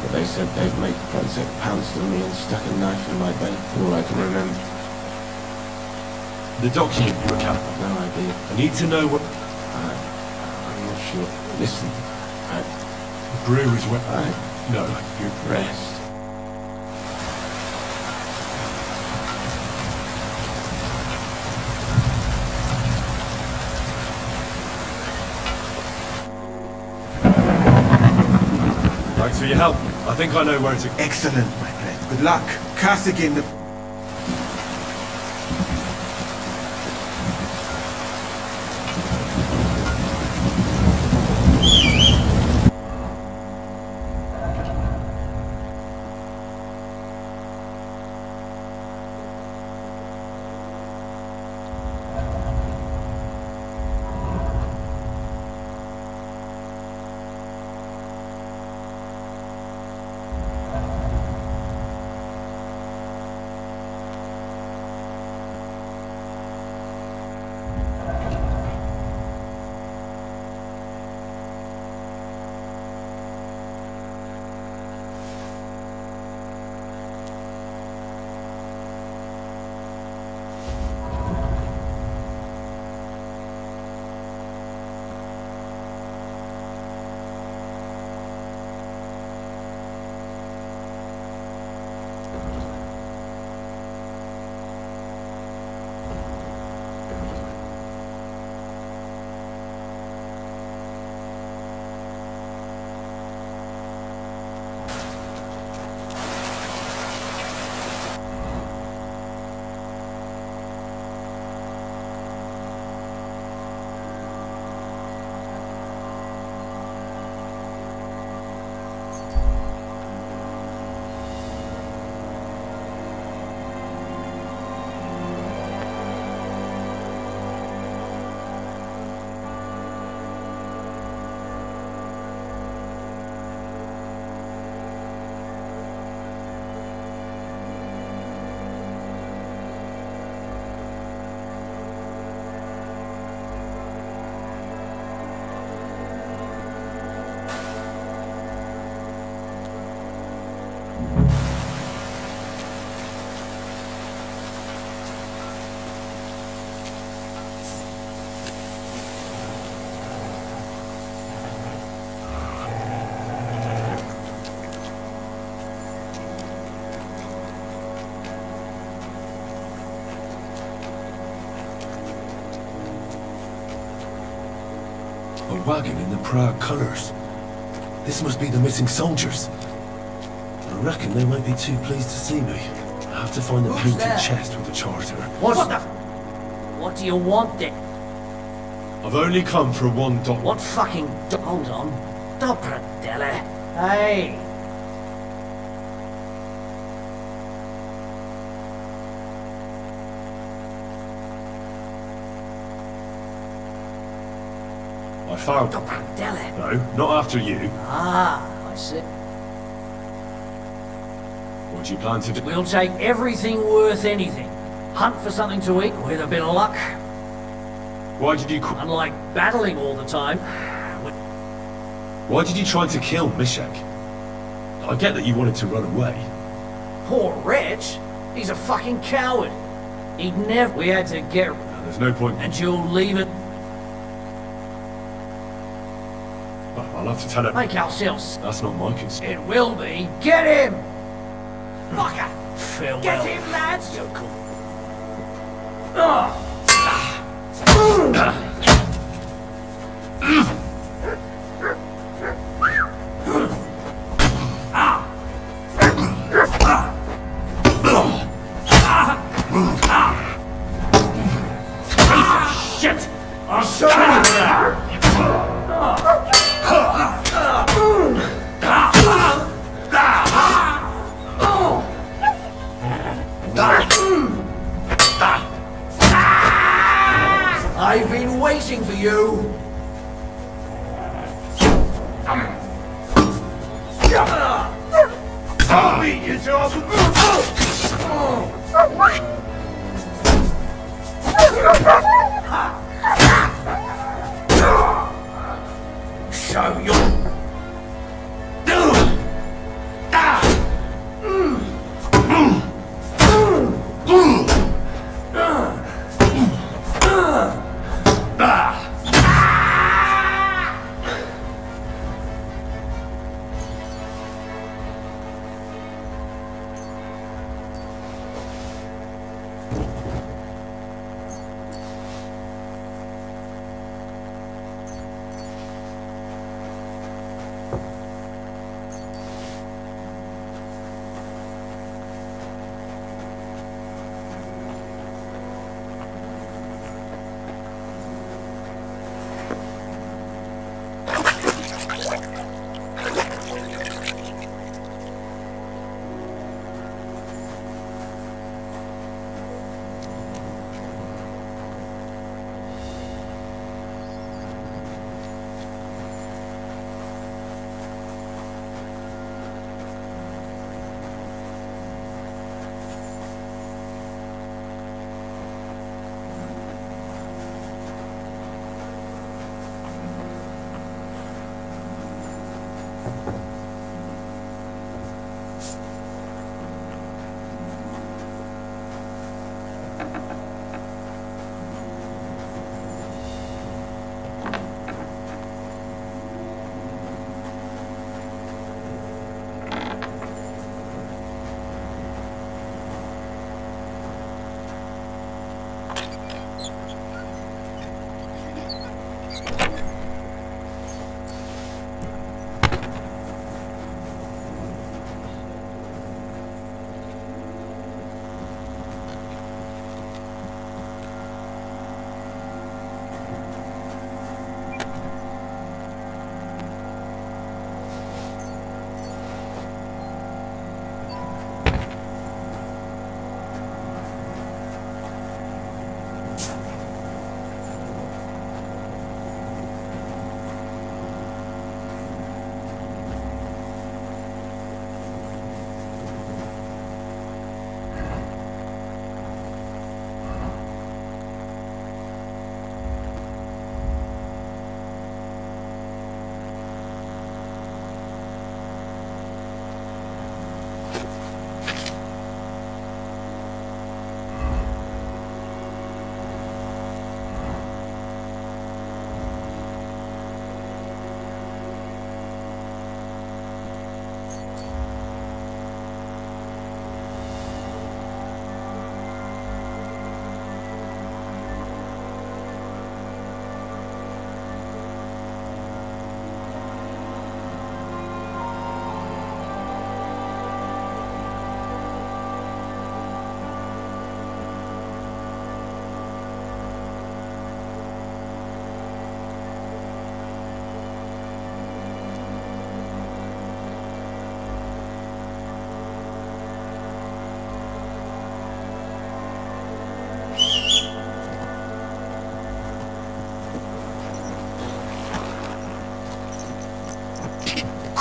But they said they'd make Francis pounced on me and stuck a knife in my belly. All I can remember. The document you were Capon. No idea. I need to know what... I'm not sure. Listen, The brew is where... No, you... rest. Thanks for your help. I think I know where to... Excellent, my friend. Good luck. Cast again the... A wagon in the Prague colours. This must be the missing soldiers. I reckon they won't be too pleased to see me. I have to find the Who's painted there? chest with the charter. What the... What do you want then? I've only come for one dot. What fucking... Hold on. Dobrodele. Hey. I found... Dobrodele. No, not after you. Ah, I see. What do you plan to do? We'll take everything worth anything. Hunt for something to eat with a bit of luck. Why did you... Unlike battling all the time. Why did you try to kill Mishek? I get that you wanted to run away. Poor wretch. He's a fucking coward. He'd never... We had to get... There's no point... And you'll leave it... Oh, I'll have to tell him. Make ourselves. That's not my concern. It will be. Get him! Fucker! Farewell. Get him, lads! Yokel. Shit! I'll show you that! I've been waiting for you! I'll beat you to show you.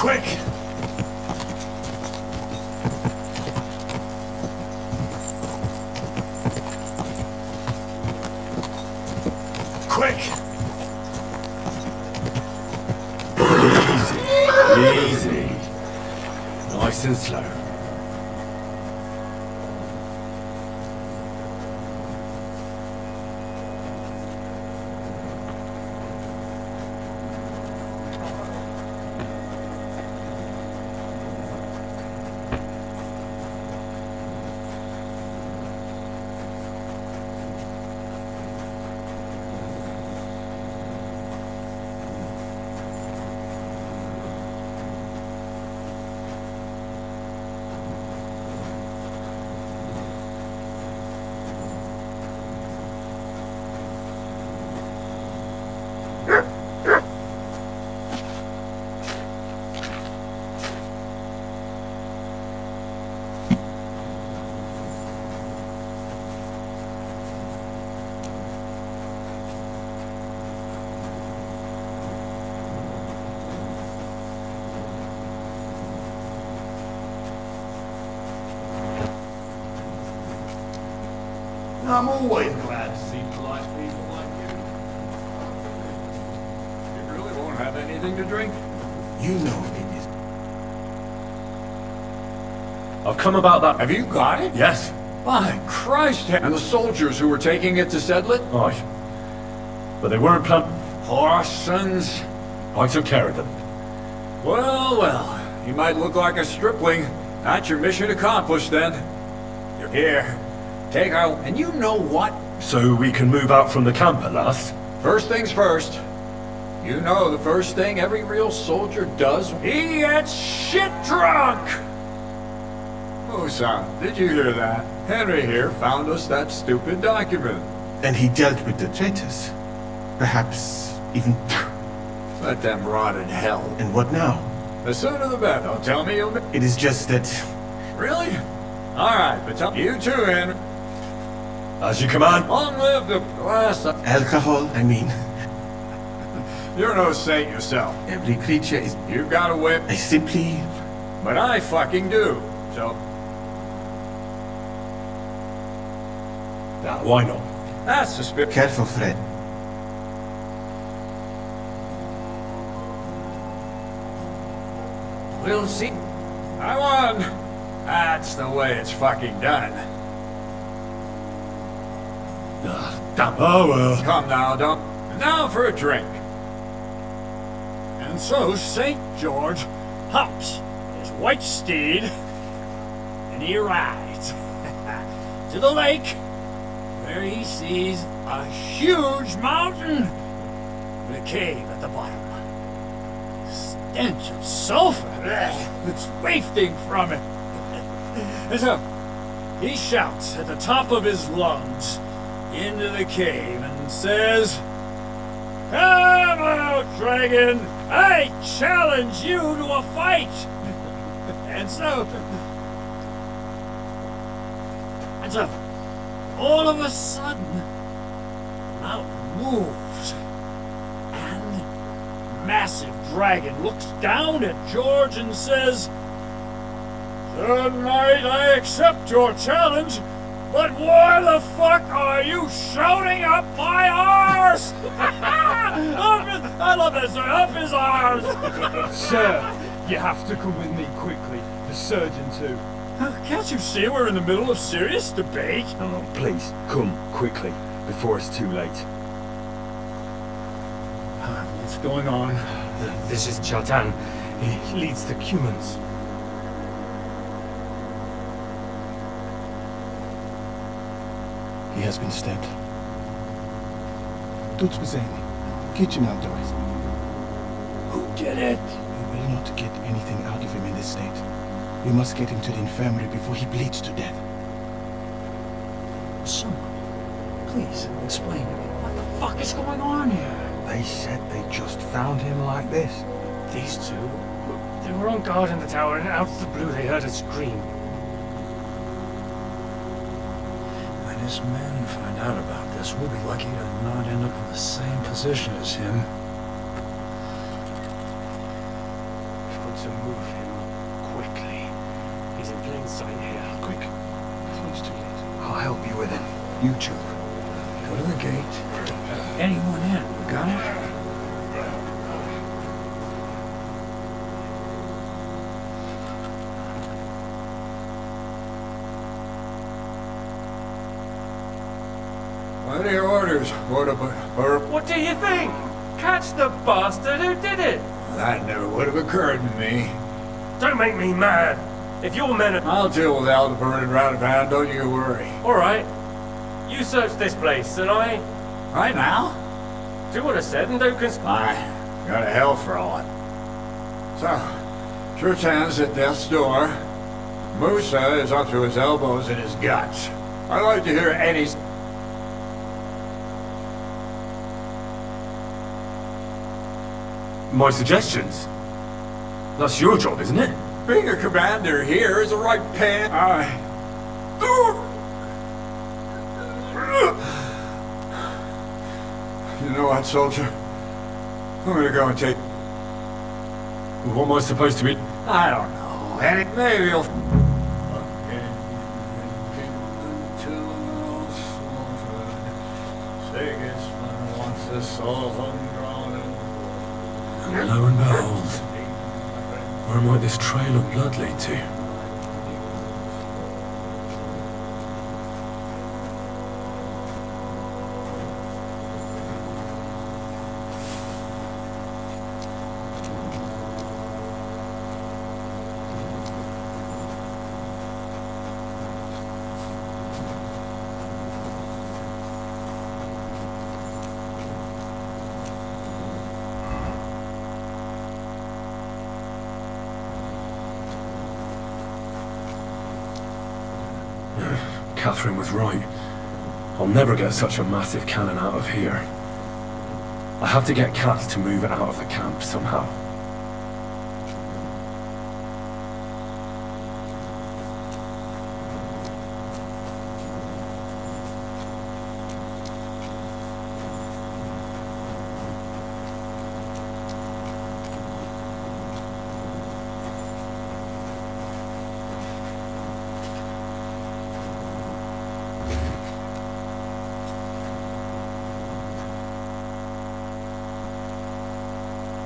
Quick! Quick! Easy. Nice and slow. I'm always glad to see polite people like you. You really won't have anything to drink? You know it is. I've come about that. Have you got it? Yes. By Christ! And the soldiers who were taking it to settle it? Right. But they weren't Parsons. I took care of them. Well, well. You might look like a stripling. That's your mission accomplished, then. You're here. Take out... And you know what? So we can move out from the camp at last? First things first. You know the first thing every real soldier does? He gets shit drunk! Oh, son, did you hear that? Henry here found us that stupid document. And he dealt with the traitors. Perhaps even... Let them rot in hell. And what now? The sooner the better. Don't tell me you'll... It is just that... Really? Alright, but tell you too, Henry. As you command. Long live the last... Alcohol, I mean. You're no saint yourself. Every creature is... You've got a whip. I simply... But I fucking do. So... Now, why not? That's the spirit. Careful, Fred. We'll see. I won. That's the way it's fucking done. Damn. Oh, well. Come now, don't... Now for a drink. And so St. George hops his white steed, and he rides to the lake, where he sees a huge mountain with a cave at the bottom. Stench of sulfur that's wafting from it. And so he shouts at the top of his lungs into the cave and says, "Come out, dragon! I challenge you to a fight!" And so all of a sudden, the mountain moves, and massive dragon looks down at George and says, "Sir Knight, I accept your challenge, but why the fuck are you shouting up my arse?" I love that, sir. Up his arse. Sir, you have to come with me quickly. The surgeon too. Can't you see we're in the middle of serious debate? Oh, please, come quickly, before it's too late. What's going on? This is Chatan. He leads the Cumans. He has been stabbed. Tut's bezeten. Get him outdoors. Who did it? We will not get anything out of him in this state. We must get him to the infirmary before he bleeds to death. Someone, please explain to me what the fuck is going on here. They said they just found him like this. These two? They were on guard in the tower, and out of the blue they heard a scream. When his men find out about this, we'll be lucky to not end up in the same position as him. We've got to move him quickly. He's in plain sight here. Quick, before it's too late. I'll help you with it. You two. Go to the gate. Anyone in? Got it? What are your orders? What do you think? Catch the bastard who did it! That never would have occurred to me. Don't make me mad. If your men are... I'll deal with Aldebaran and Radivand, don't you worry. Alright. You search this place, and I... Right now? Do what I said and don't I got to hell for all it. So, Churchan's at death's door. Musa is up to his elbows in his guts. I'd like to hear any... My suggestions? That's your job, isn't it? Being a commander here is a right pain. You know what, soldier? I'm gonna go and take... What am I supposed to be? I don't know. Maybe you'll... And lo and behold, where might this trail of blood lead to? Catherine was right. I'll never get such a massive cannon out of here. I have to get Kat to move it out of the camp somehow.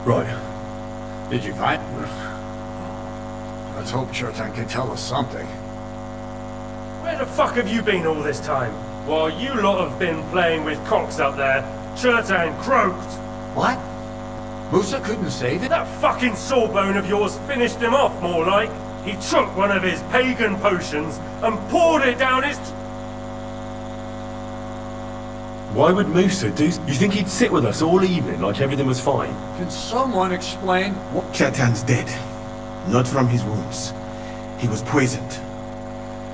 Right. Did you find? Let's hope Chertan can tell us something. Where the fuck have you been all this time? While you lot have been playing with cocks up there, Chertan croaked. What? Musa couldn't save it? That fucking sawbone of yours finished him off, more like. He took one of his pagan potions and poured it down his... Why would Musa do... You think he'd sit with us all evening like everything was fine? Can someone explain what... Chertan's dead. Not from his wounds. He was poisoned.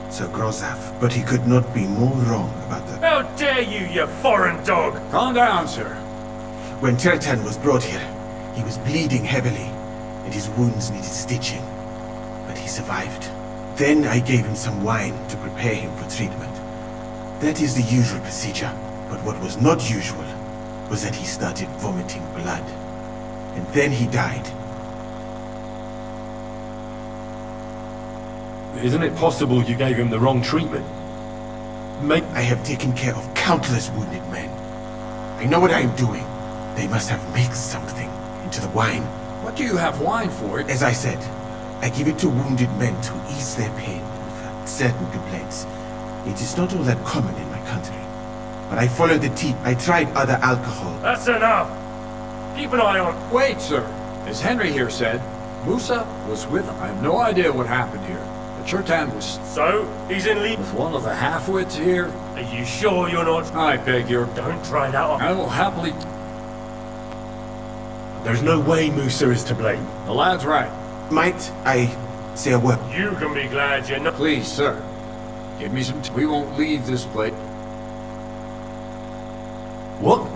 Sir Grozaf, but he could not be more wrong about that. How dare you, you foreign dog! Calm down, sir. When Chertan was brought here, he was bleeding heavily, and his wounds needed stitching. But he survived. Then I gave him some wine to prepare him for treatment. That is the usual procedure. But what was not usual was that he started vomiting blood. And then he died. Isn't it possible you gave him the wrong treatment? I have taken care of countless wounded men. I know what I am doing. They must have mixed something into the wine. What do you have wine for? As I said, I give it to wounded men to ease their pain and for certain complaints. It is not all that common in my country. But I followed the tip. I tried other alcohol. That's enough! Keep an eye on... Wait, sir. As Henry here said, Musa was with him. I have no idea what happened here. But Chertan was... So? He's in league with one of the half-wits here? Are you sure you're not... I beg your... Don't try that on. I will happily... There's no way Musa is to blame. The lad's right. Might I say a word? You can be glad you're not... Please, sir. Give me some... We won't leave this place. What?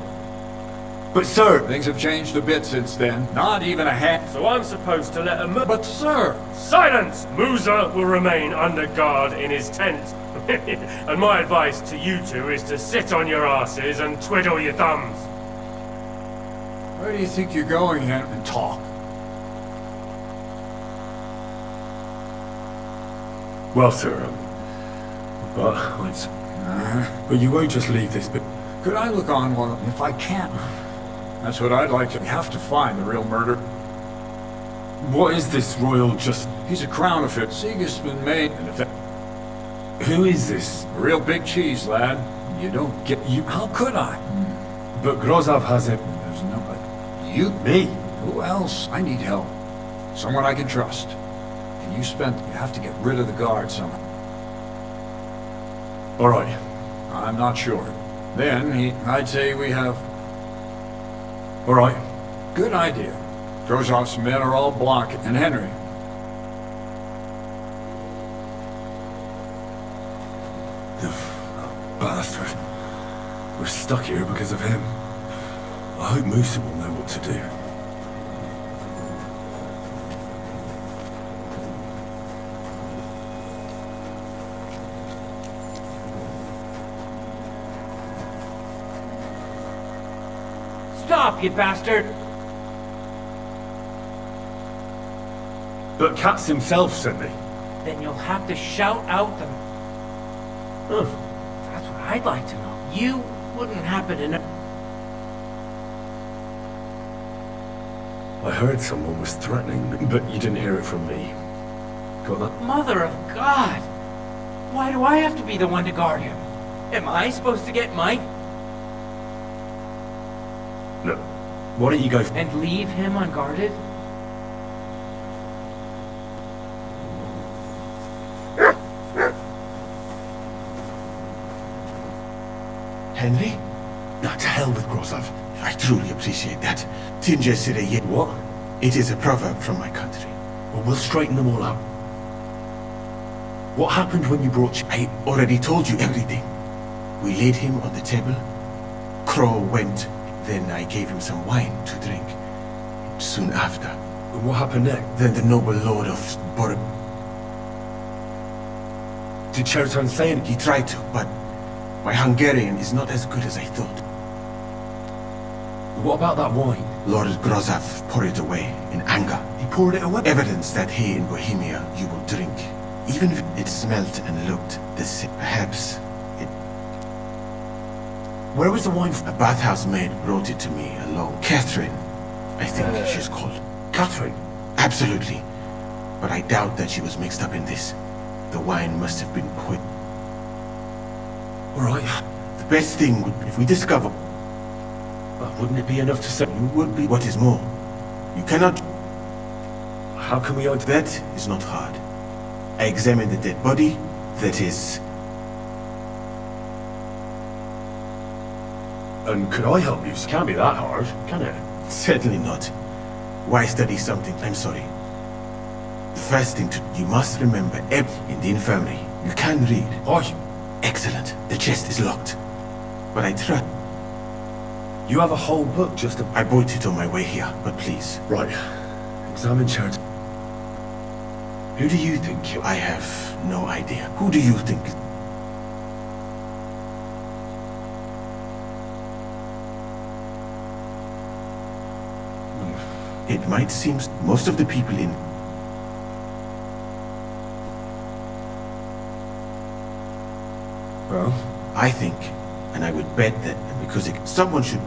But sir... Things have changed a bit since then. Not even a hat. So I'm supposed to let him... But sir... Silence! Musa will remain under guard in his tent. And my advice to you two is to sit on your asses and twiddle your thumbs. Where do you think you're going, Henry? And talk. Well, sir, but you won't just leave this bit. Could I look on while... If I can. That's what I'd like to... We have to find the real murder. What is this royal just... He's a counterfeit. Sigismund made... And if that... Who is this? A real big cheese, lad. You don't get... You... How could I? But Grozov has it. There's nobody. You? Me? Who else? I need help. Someone I can trust. And you have to get rid of the guard somehow. All right. I'm not sure. Then, I'd say we have... All right. Good idea. Grozov's men are all blocking. And Henry. That bastard. We're stuck here because of him. I hope Musa will know what to do. Stop, you bastard! But Katz himself sent me. Then you'll have to shout out the... Huh. That's what I'd like to know. You wouldn't happen to know... I heard someone was threatening, but you didn't hear it from me. Got that? Mother of God! Why do I have to be the one to guard him? Am I supposed to get Mike Look, why don't you go... and leave him unguarded? Henry? Not to hell with Grozov. I truly appreciate that. Tinja Sireye. What? It is a proverb from my country. Well, we'll straighten them all out. What happened when you brought... I already told you everything. We laid him on the table. Crow went. Then I gave him some wine to drink. Soon after. And what happened next? Then the noble lord of Bor... Did Chertan say anything? He tried to, but my Hungarian is not as good as I thought. What about that wine? Lord Grozov poured it away in anger. He poured it away? Evidence that here in Bohemia you will drink. Even if it smelt and looked the same. Perhaps it... Where was the wine A bathhouse maid brought it to me alone. Catherine, I think she's called. Catherine? Absolutely. But I doubt that she was mixed up in this. The wine must have been poisoned. All right. The best thing would be if we discover... But wouldn't it be enough to say... You would be... What is more, you cannot... How can we... That is not hard. I examined the dead body. That is... And could I help you? It can't be that hard, can it? Certainly not. Why study something? I'm sorry. The first thing to... You must remember, in the infirmary, you can read. Oh, excellent. The chest is locked. But I trust... You have a whole book just... I bought it on my way here, but please. Right. Examine Chertan. Who do you think you... I have no idea. Who do you think... It might seem most of the people in... Well? I think, and I would bet that because someone should...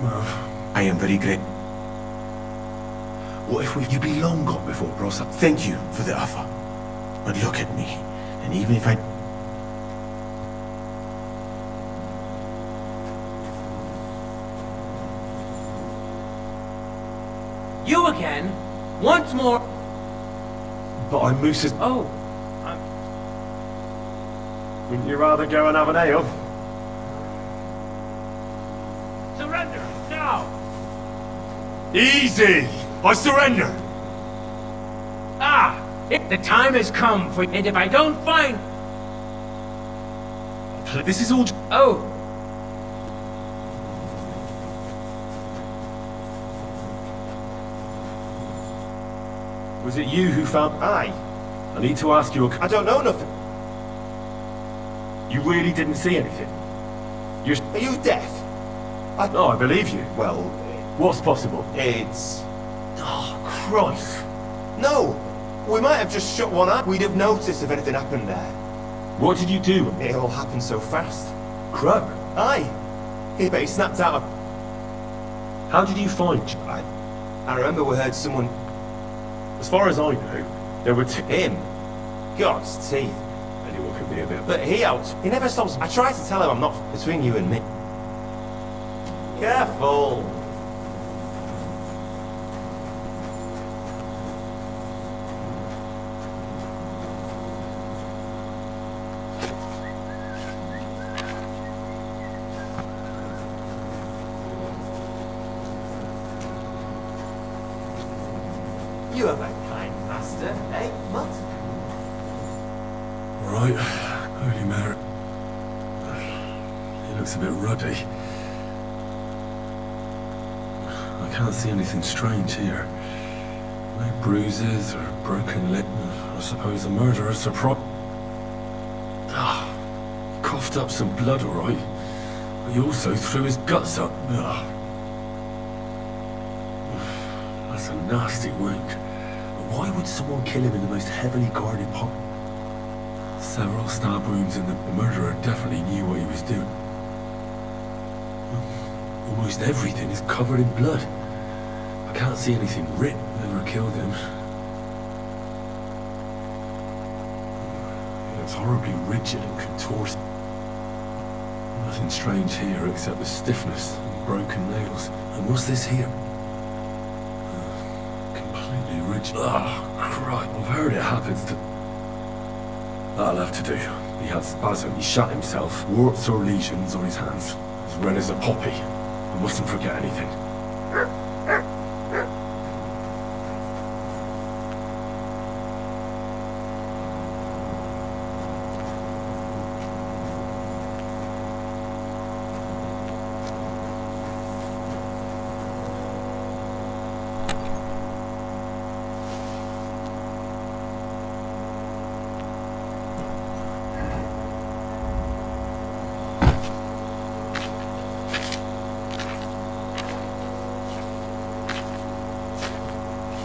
Well... I am very grateful. What if you'd be long gone before Brossa? Thank you for the offer. But look at me, and even if I... You again? Once more? But I'm Moose's... Oh, Wouldn't you rather go and have an ale? surrender, now! Easy! I surrender! The time has come for... And if I don't find... This is all... Oh! Was it you who found... Aye. I need to ask you a... I don't know nothing. You really didn't see anything? You're... Are you deaf? No, I believe you. Well, What's possible? it's... Oh, Christ. No! We might have just shut one eye. We'd have noticed if anything happened there. What did you do? It all happened so fast. Crow? Aye. He snapped out of... How did you find... I remember we heard someone... As far as I know, there were two... Him? God's teeth. Anyone could be a bit... But he never stops. I tried to tell him I'm not between you and me. Careful. You are a kind master, eh, Mutt? Right. Holy Mary. He looks a bit ruddy. I can't see anything strange here. No bruises or broken lip. I suppose the murderer surprised... Coughed up some blood, all right. But he also threw his guts up. That's a nasty wound. But why would someone kill him in the most heavily guarded part? Several stab wounds, and the murderer definitely knew what he was doing. Almost everything is covered in blood. I can't see anything written. Never killed him. It's horribly rigid and contorted. Nothing strange here except the stiffness and broken nails. And what's this here? Completely rigid. Ah, Christ. I've heard it happens to... That'll have to do. He had spasm. He shot himself. Warts or lesions on his hands. As red as a poppy. I mustn't forget anything.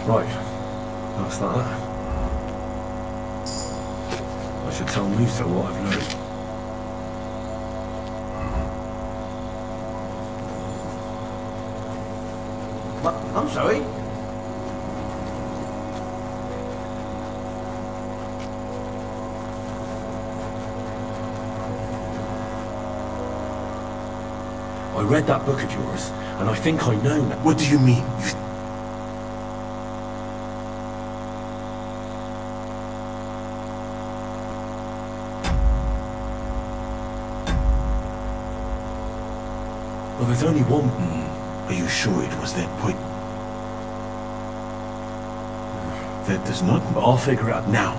Right, that's that. I should tell Musa what I've learned. What? I'm sorry? I read that book of yours, and I think I know now. What do you mean? Well, there's only one... Are you sure it was that point? That does not... But I'll figure it out now.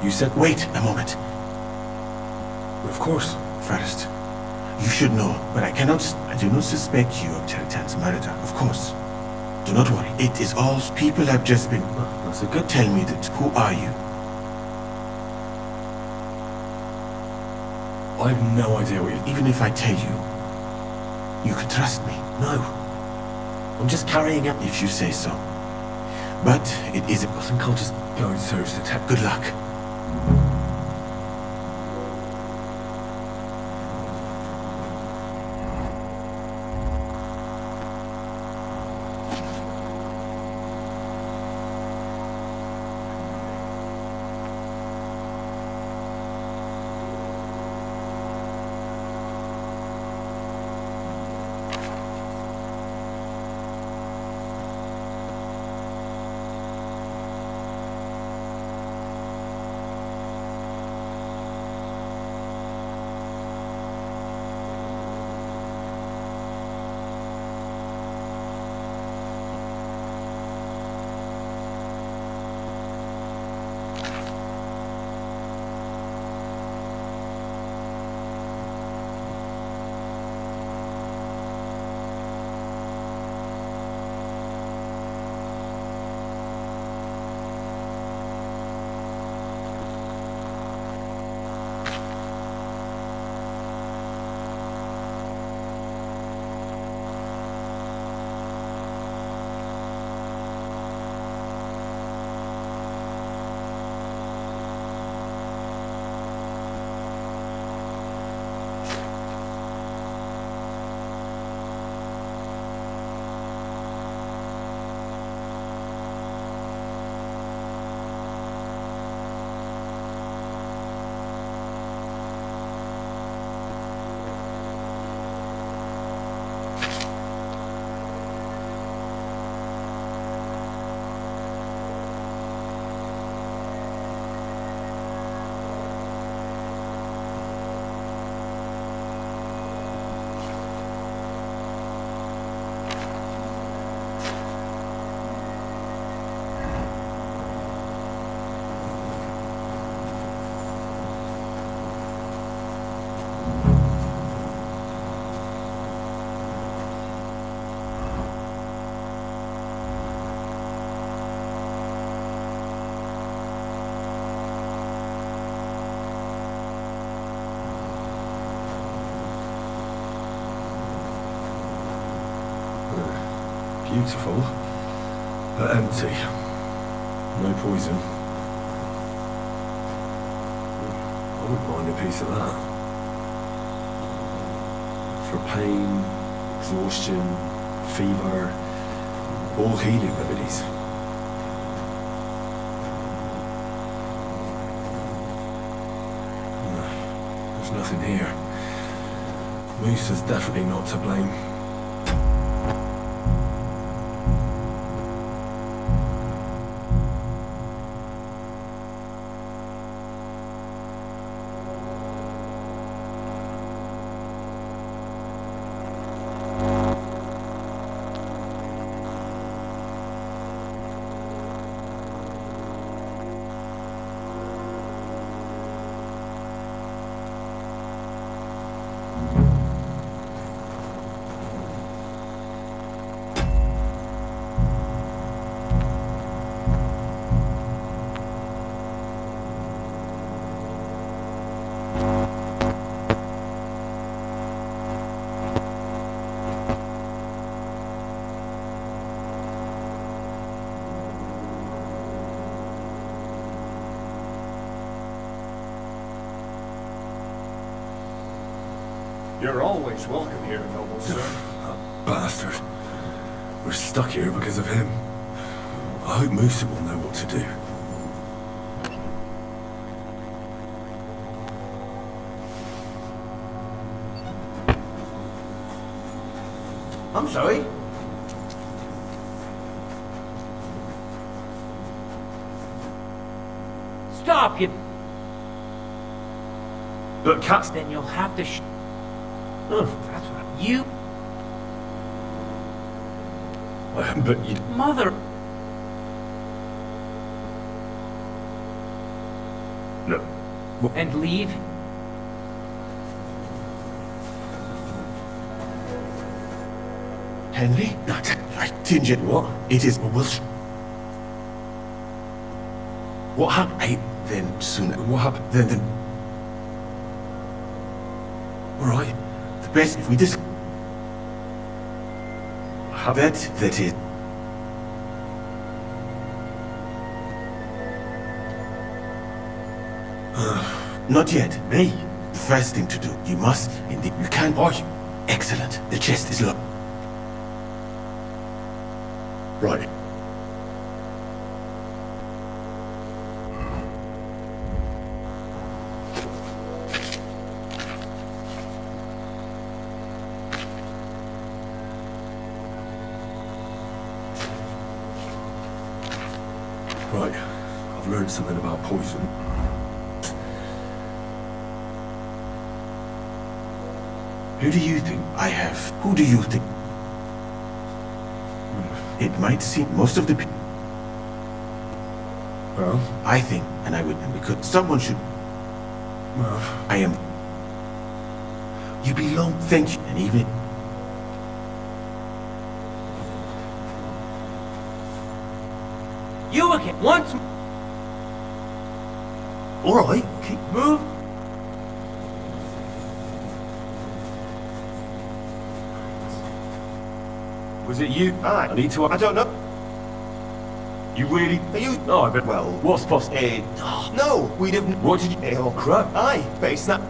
You said... Wait a moment. Of course. First, you should know, but I cannot... I do not suspect you of Tertan's murder, of course. Do not worry. It is all... People have just been... That's a good... Tell me that. Who are you? I have no idea what you... Even if I tell you, you could trust me. No. I'm just carrying out... If you say so. But it is... I think I'll just go and search the tech. Good luck. Beautiful, but empty. No poison. I wouldn't mind a piece of that. For pain, exhaustion, fever, All healing remedies. There's nothing here. Moose is definitely not to blame. You're always welcome here, noble sir. That bastard. We're stuck here because of him. I hope Musa will know what to do. I'm sorry. Stop, you... Look, cats. Then you'll have to Oh. That's right. You... But you... Mother... No. And leave? Henry? Not right, Ginger. What? It is Welsh. What happened? Then soon. What happened? Then. All right. The best if we just. That is. Not yet. Me. The first thing to do. You must. Indeed. You can't. Why? Excellent. The chest is locked. Right. Right. I've learned something about poison. Who do you think I have? Who do you think? It might seem most of the people. Well? I think, and I would, because someone should. Well? I am. You belong, thank you, and even. You again, once... Alright, keep Move. Was it you? I need to... I don't know. You really... Are you... No, I bet... Well... What's possible? No, we'd have... What did you... Oh, crap. Aye, but it's not...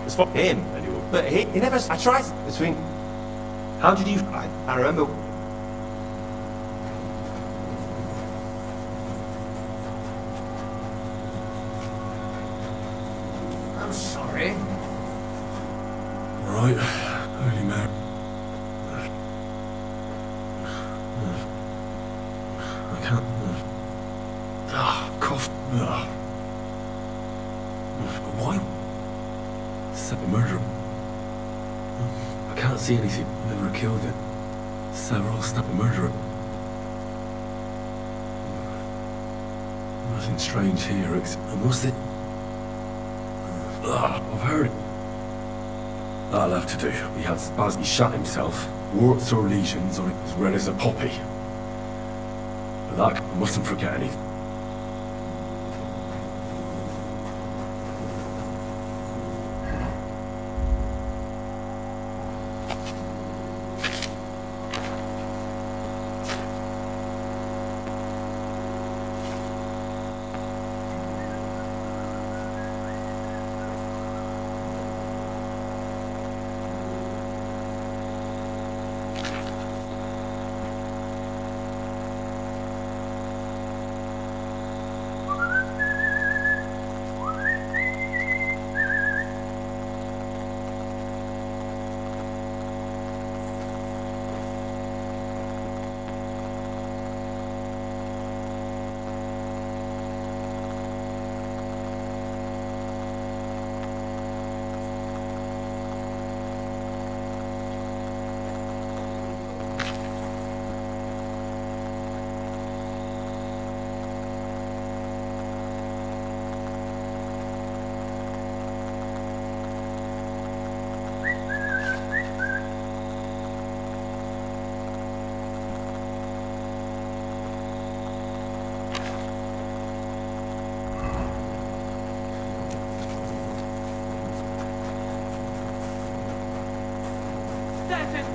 It's for him. Anyway. But he never... I tried between... How did you... I remember... I'm sorry. Right. Early marriage. I can't... cough. Why? Set the murder. I can't see anything. Never killed it. Several stab a murderer. Nothing strange here, and what's it? I've heard it. That'll have to do. He had spasms. He shot himself. Warts or lesions on it as red as a poppy. But that, I mustn't forget anything.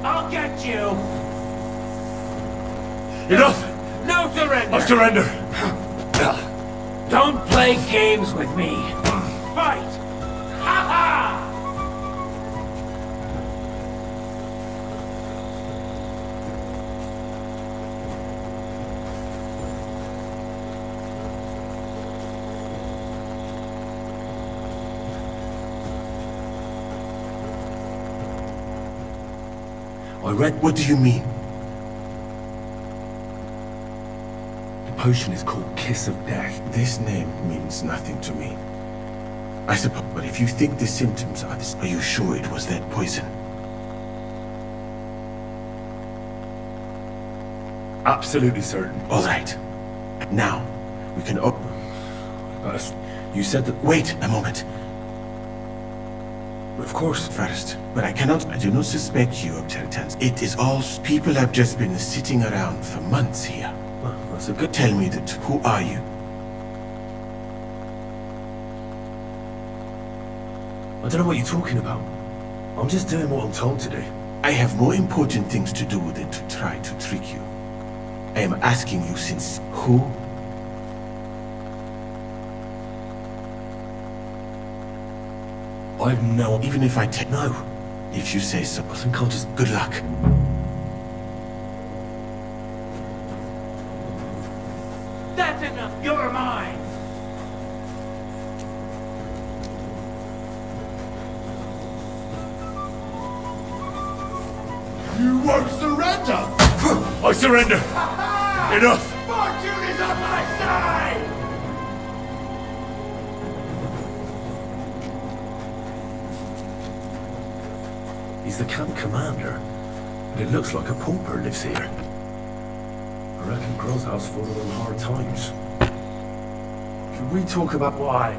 I'll get you! Enough! No surrender! I surrender! Don't play games with me! Fight! Ha ha! I read. What do you mean? The potion is called Kiss of Death. This name means nothing to me. I suppose, but if you think the symptoms are this, are you sure it was that poison? Absolutely certain. All right. Now, we can open. You said that. Wait a moment. Of course. First, but I do not suspect you of Tertans. It is all, people have just been sitting around for months here. Well, that's a good. Tell me that, who are you? I don't know what you're talking about. I'm just doing what I'm told to do. I have more important things to do than to try to trick you. I am asking you since who? I've no. Even if I take no, if you say so, I think I'll just. good luck. That's enough! You're mine! You won't surrender! I surrender! Enough! Fortune is on my side! He's the camp commander, but it looks like a pauper lives here. I reckon Grozov's fallen on hard times. Should we talk about Why?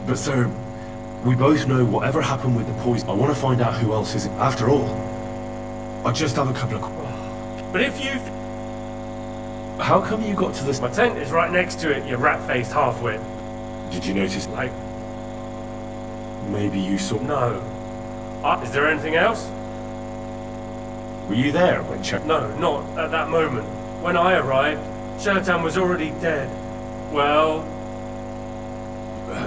But sir, we both know whatever happened with the poison. I want to find out who else is. After all, I just have a couple of. But if you... How come you got to this? My tent is right next to it, you rat-faced halfwit. Did you notice? Like, Maybe you saw. no. Is there anything else? Were you there when No, not at that moment. When I arrived, Chertan was already dead. Well,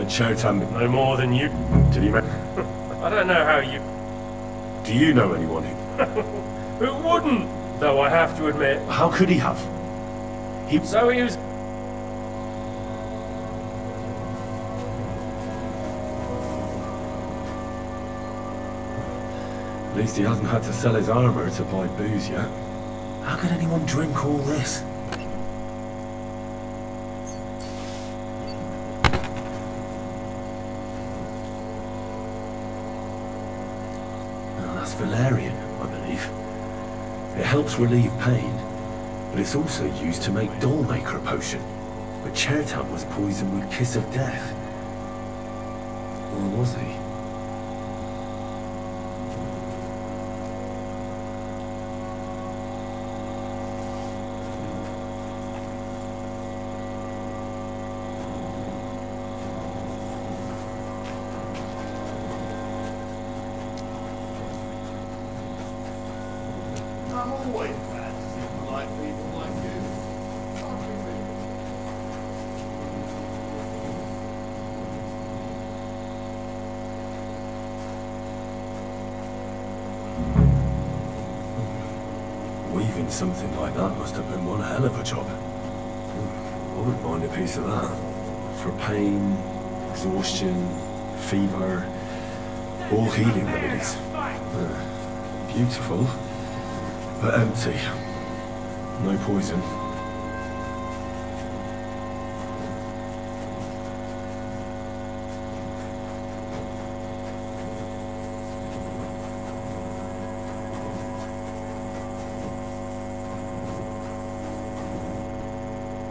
Chertan? no more than you. Did he? I don't know how you... Do you know anyone who? Who wouldn't? Though I have to admit... How could he have? So he was... At least he hasn't had to sell his armor to buy booze yet. How could anyone drink all this? Now, that's valerian, I believe. It helps relieve pain, but it's also used to make Dollmaker potion. But Chertan was poisoned with Kiss of Death. Or was he? I'm always glad to see polite people like you. Weaving something like that must have been one hell of a job. I wouldn't mind a piece of that. For pain, exhaustion, fever, all healing remedies. Beautiful, but empty. No poison.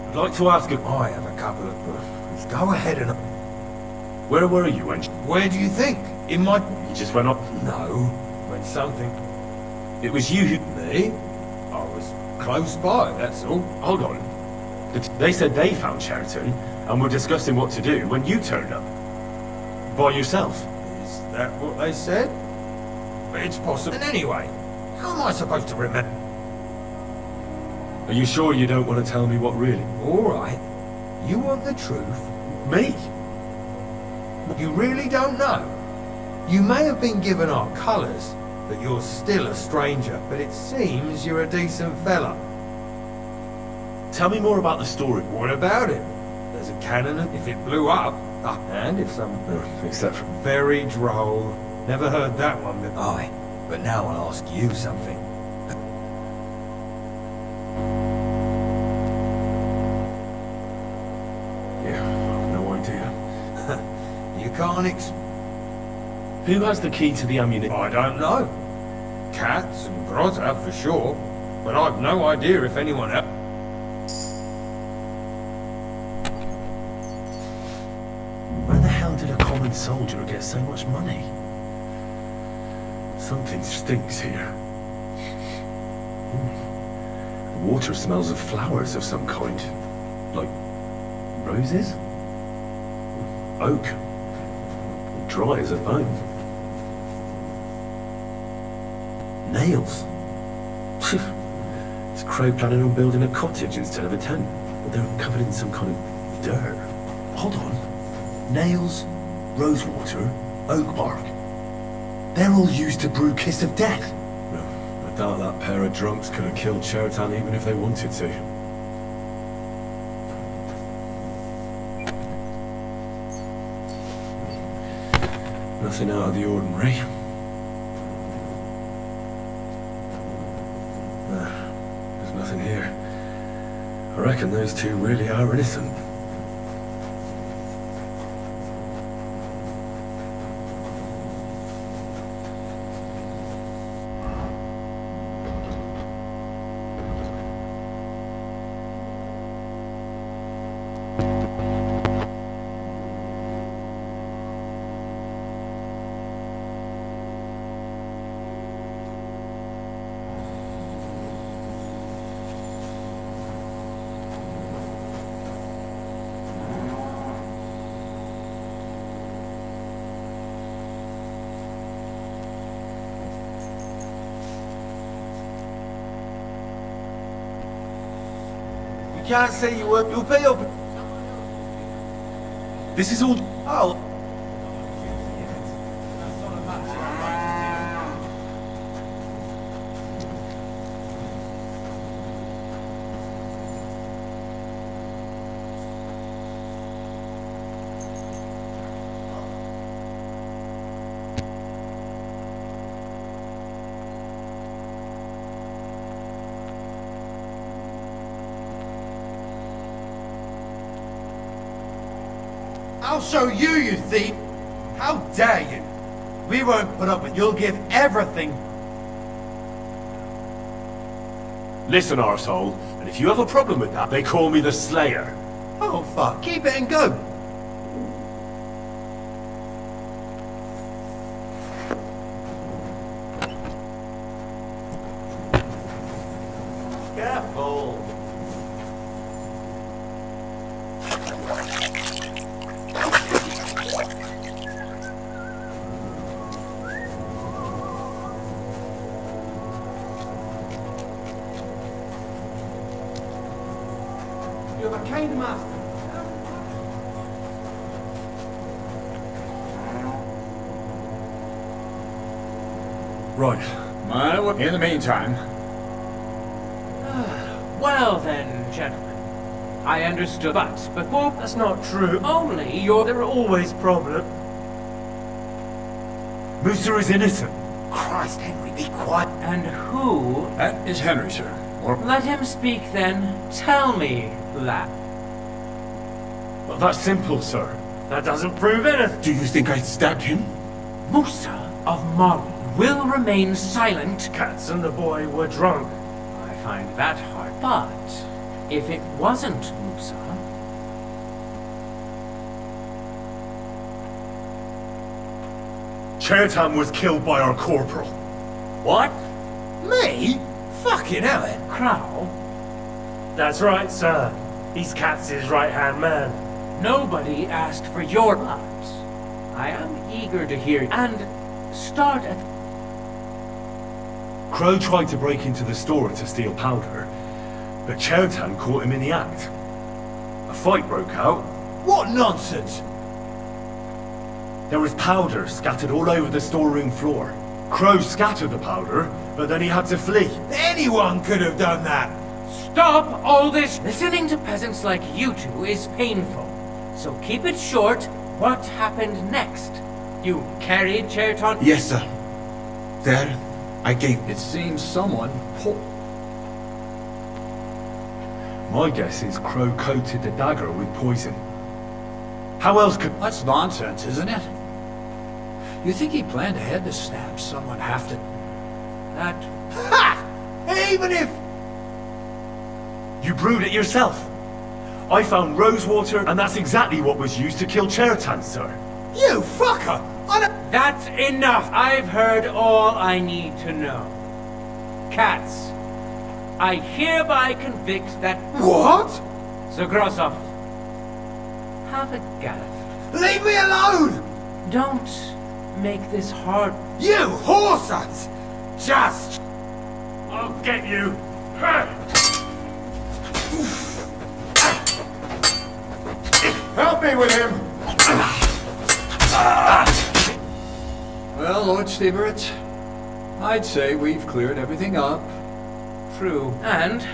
I'd like to ask if I have a couple of... Go ahead and... where were you when... Where do you think? In my... You just went up? No. When something... It was you who... Me? I was close by, that's all. Hold on. They said they found Sheraton and were discussing what to do when you turned up. By yourself. Is that what they said? It's possible. And anyway, how am I supposed to remember? Are you sure you don't want to tell me what really? Alright. You want the truth? Me? You really don't know? You may have been given our colours, but you're still a stranger. But it seems you're a decent fella. Tell me more about the story. What about it? There's a cannon, and if it blew up, and if some... except for... Very droll. Never heard that one before. Aye, but now I'll ask you something. Yeah, I've no idea. You can't Who has the key to the ammunition? I don't know. Cats and Groz have for sure, but I've no idea if anyone else... Where the hell did a common soldier get so much money? Something stinks here. The water smells of flowers of some kind. Like roses? Oak. Dry as a bone. Nails. Is Crow planning on building a cottage instead of a tent? But they're covered in some kind of dirt. Hold on. Nails, rosewater, oak bark. They're all used to brew Kiss of Death. Well, I doubt that pair of drunks could have killed Chertan even if they wanted to. Nothing out of the ordinary. There's nothing here. I reckon those two really are innocent. You can't say you work. You'll pay up. This is all... Oh. I'll show you, you thief! How dare you! We won't put up with it. You'll give everything. Listen, arsehole, and if you have a problem with that, they call me the Slayer. Oh, fuck. Keep it and go. Careful. You have a kind master. Right. In the meantime... Well then, gentlemen. I understood, but before... That's not true. Only you're... There are always problems. Musa is innocent. Christ, Henry, be quiet. And who... That is Henry, sir. Let him speak then. Tell me, lad. Well, that's simple, sir. That doesn't prove anything. Do you think I stabbed him? Musa of Mali will remain silent. Cats and the boy were drunk. I find that hard. But if it wasn't Musa... Chertan was killed by our corporal. What? Me? Fucking hell, Ed. Crow? That's right, sir. He's Katz's right-hand man. Nobody asked for your blood. I am eager to hear and start at... Crow tried to break into the store to steal powder, but Chertan caught him in the act. A fight broke out. What nonsense! There was powder scattered all over the storeroom floor. Crow scattered the powder, but then he had to flee. Anyone could have done that! Stop all this! Listening to peasants like you two is painful. So keep it short. What happened next? You carried Cherton? Yes, sir. There, I gave... It seems someone My guess is Crow coated the dagger with poison. How else could... That's nonsense, isn't it? You think he planned ahead to stab someone half to... That... Ha! Even if... You brewed it yourself. I found rosewater, and that's exactly what was used to kill Chertan, sir. You fucker! That's enough! I've heard all I need to know. Cats, I hereby convict that... What? Zagrosov, have a go. Leave me alone! Don't make this hard. You whoresons! Just... I'll get you! Help me with him! Well, Lord Steveritz, I'd say we've cleared everything up. True. And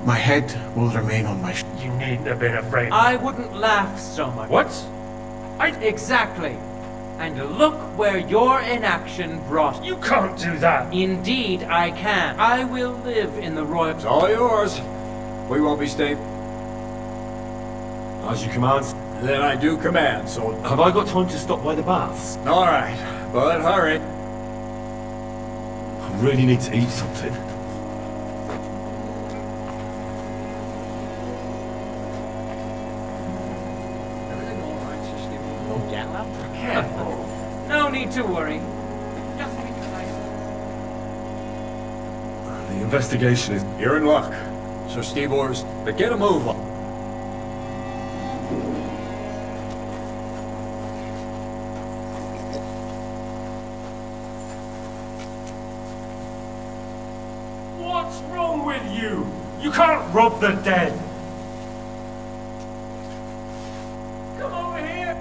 My head will remain on my... You needn't have been afraid. I wouldn't laugh so much. What? Exactly. And look where your inaction brought... You can't do that! Indeed, I can. I will live in the royal... It's all yours. We won't be staying. As you command. Then I do command, so... Have I got time to stop by the baths? All right, but hurry. I really need to eat something. Everything all right, Sister Steveritz? Careful. No need to worry. Just because I... The investigation is... You're in luck. So, Steve Ors, but get a move on. What's wrong with you? You can't rob the dead! Come over here!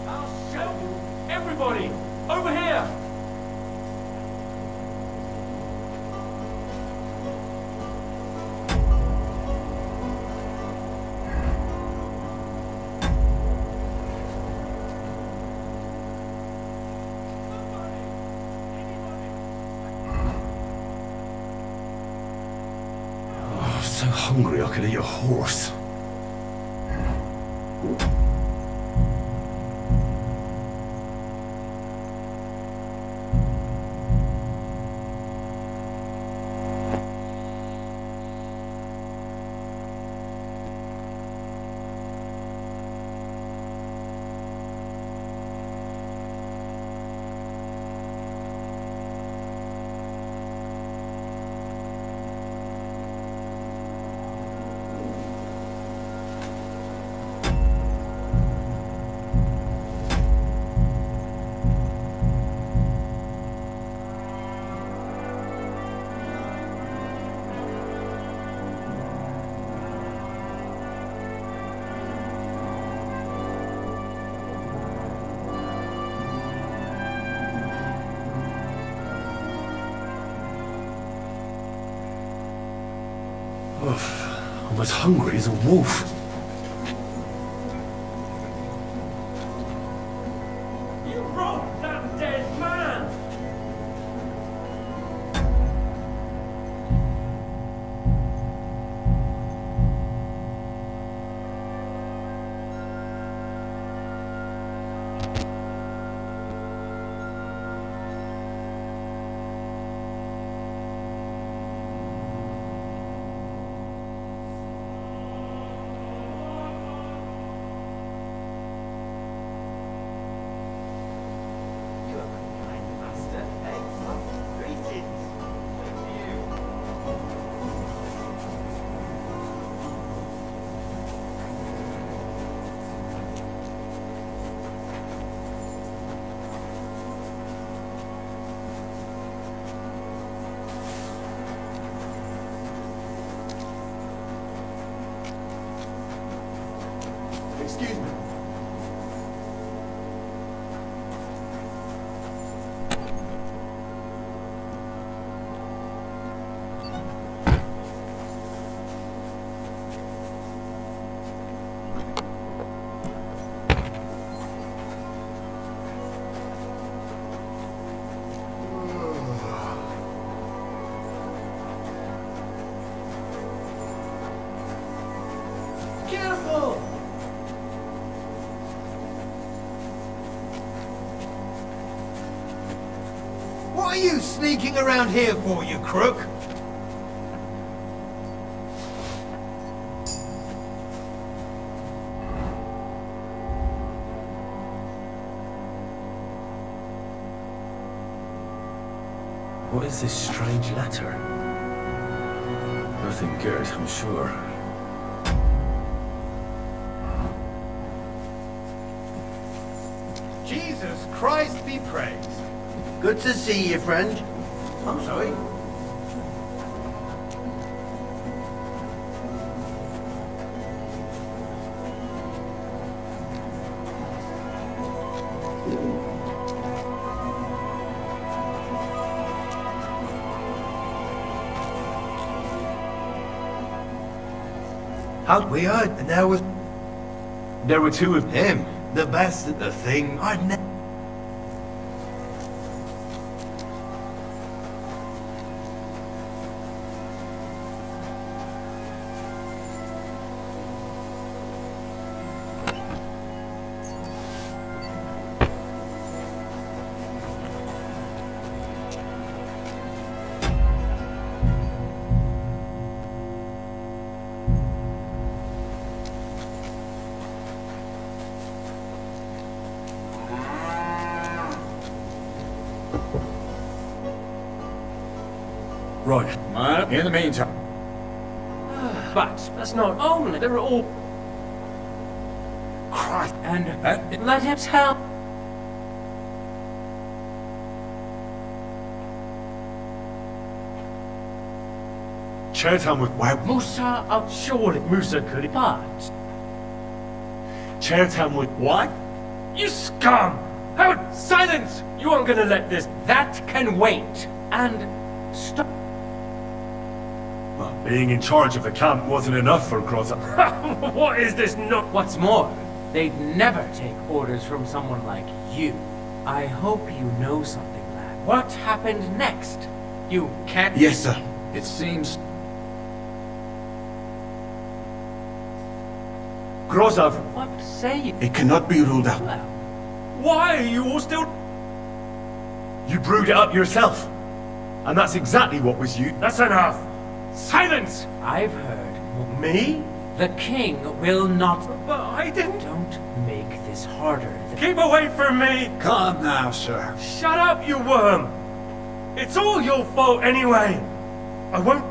I'll show you! Everybody! Over here! Oh, I'm so hungry I could eat a horse. I'm as hungry as a wolf. You robbed that dead man! Excuse me. Careful! What are you sneaking around here for, you crook? What is this strange letter? Nothing good, I'm sure. Jesus Christ be praised. Good to see you, friend. I'm sorry. How we heard, and There were two of them. him, the bastard, the thing I'd never. Right. In the meantime. But that's not only. They're all. Christ. And let him tell. Chertown would... Why? Musa, surely Musa could. But. Chertown would... What? You scum! How? Silence! You aren't gonna let this. That can wait. And. Stop. Well, being in charge of the camp wasn't enough for Groza. What is this not? What's more, they'd never take orders from someone like you. I hope you know something, lad. What happened next? You can't... Yes, sir. It seems... Grozov, What say you? It cannot be ruled out. Well, Why are you all still? you brewed it up yourself. And that's exactly what was you. That's enough. Silence! I've heard. Me? The king will not... But I didn't. Don't make this harder. Keep away from me! Calm now, sir. Shut up, you worm! It's all your fault anyway! I won't...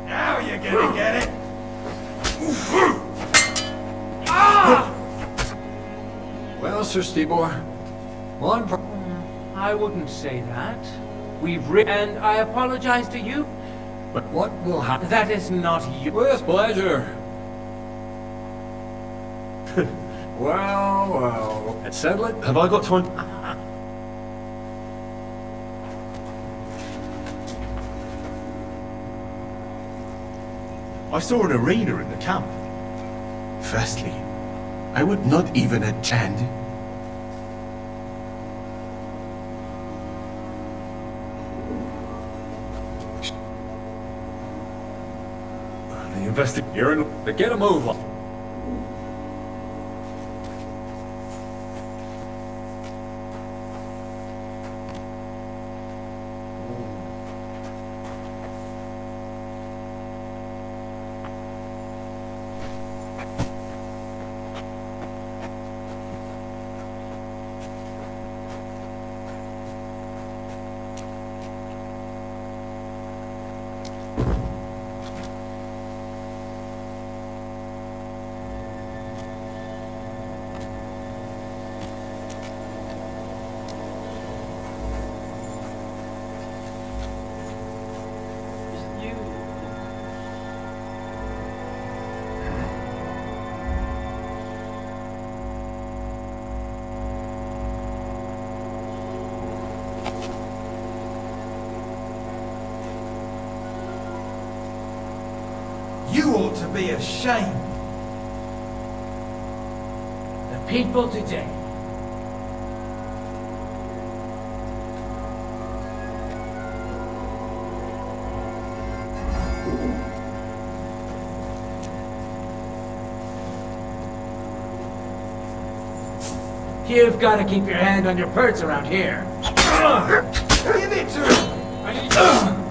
Now you're gonna get it. Ah! Well, Sir Stibor, one I wouldn't say that. And I apologize to you. But what will happen? That is not you. With pleasure. well, let's settle it. Have I got to... I saw an arena in the camp. Firstly, I would not even attend. You're in... Get a move on. ought to be ashamed. The people today. You've got to keep your hand on your purse around here. Give it to him!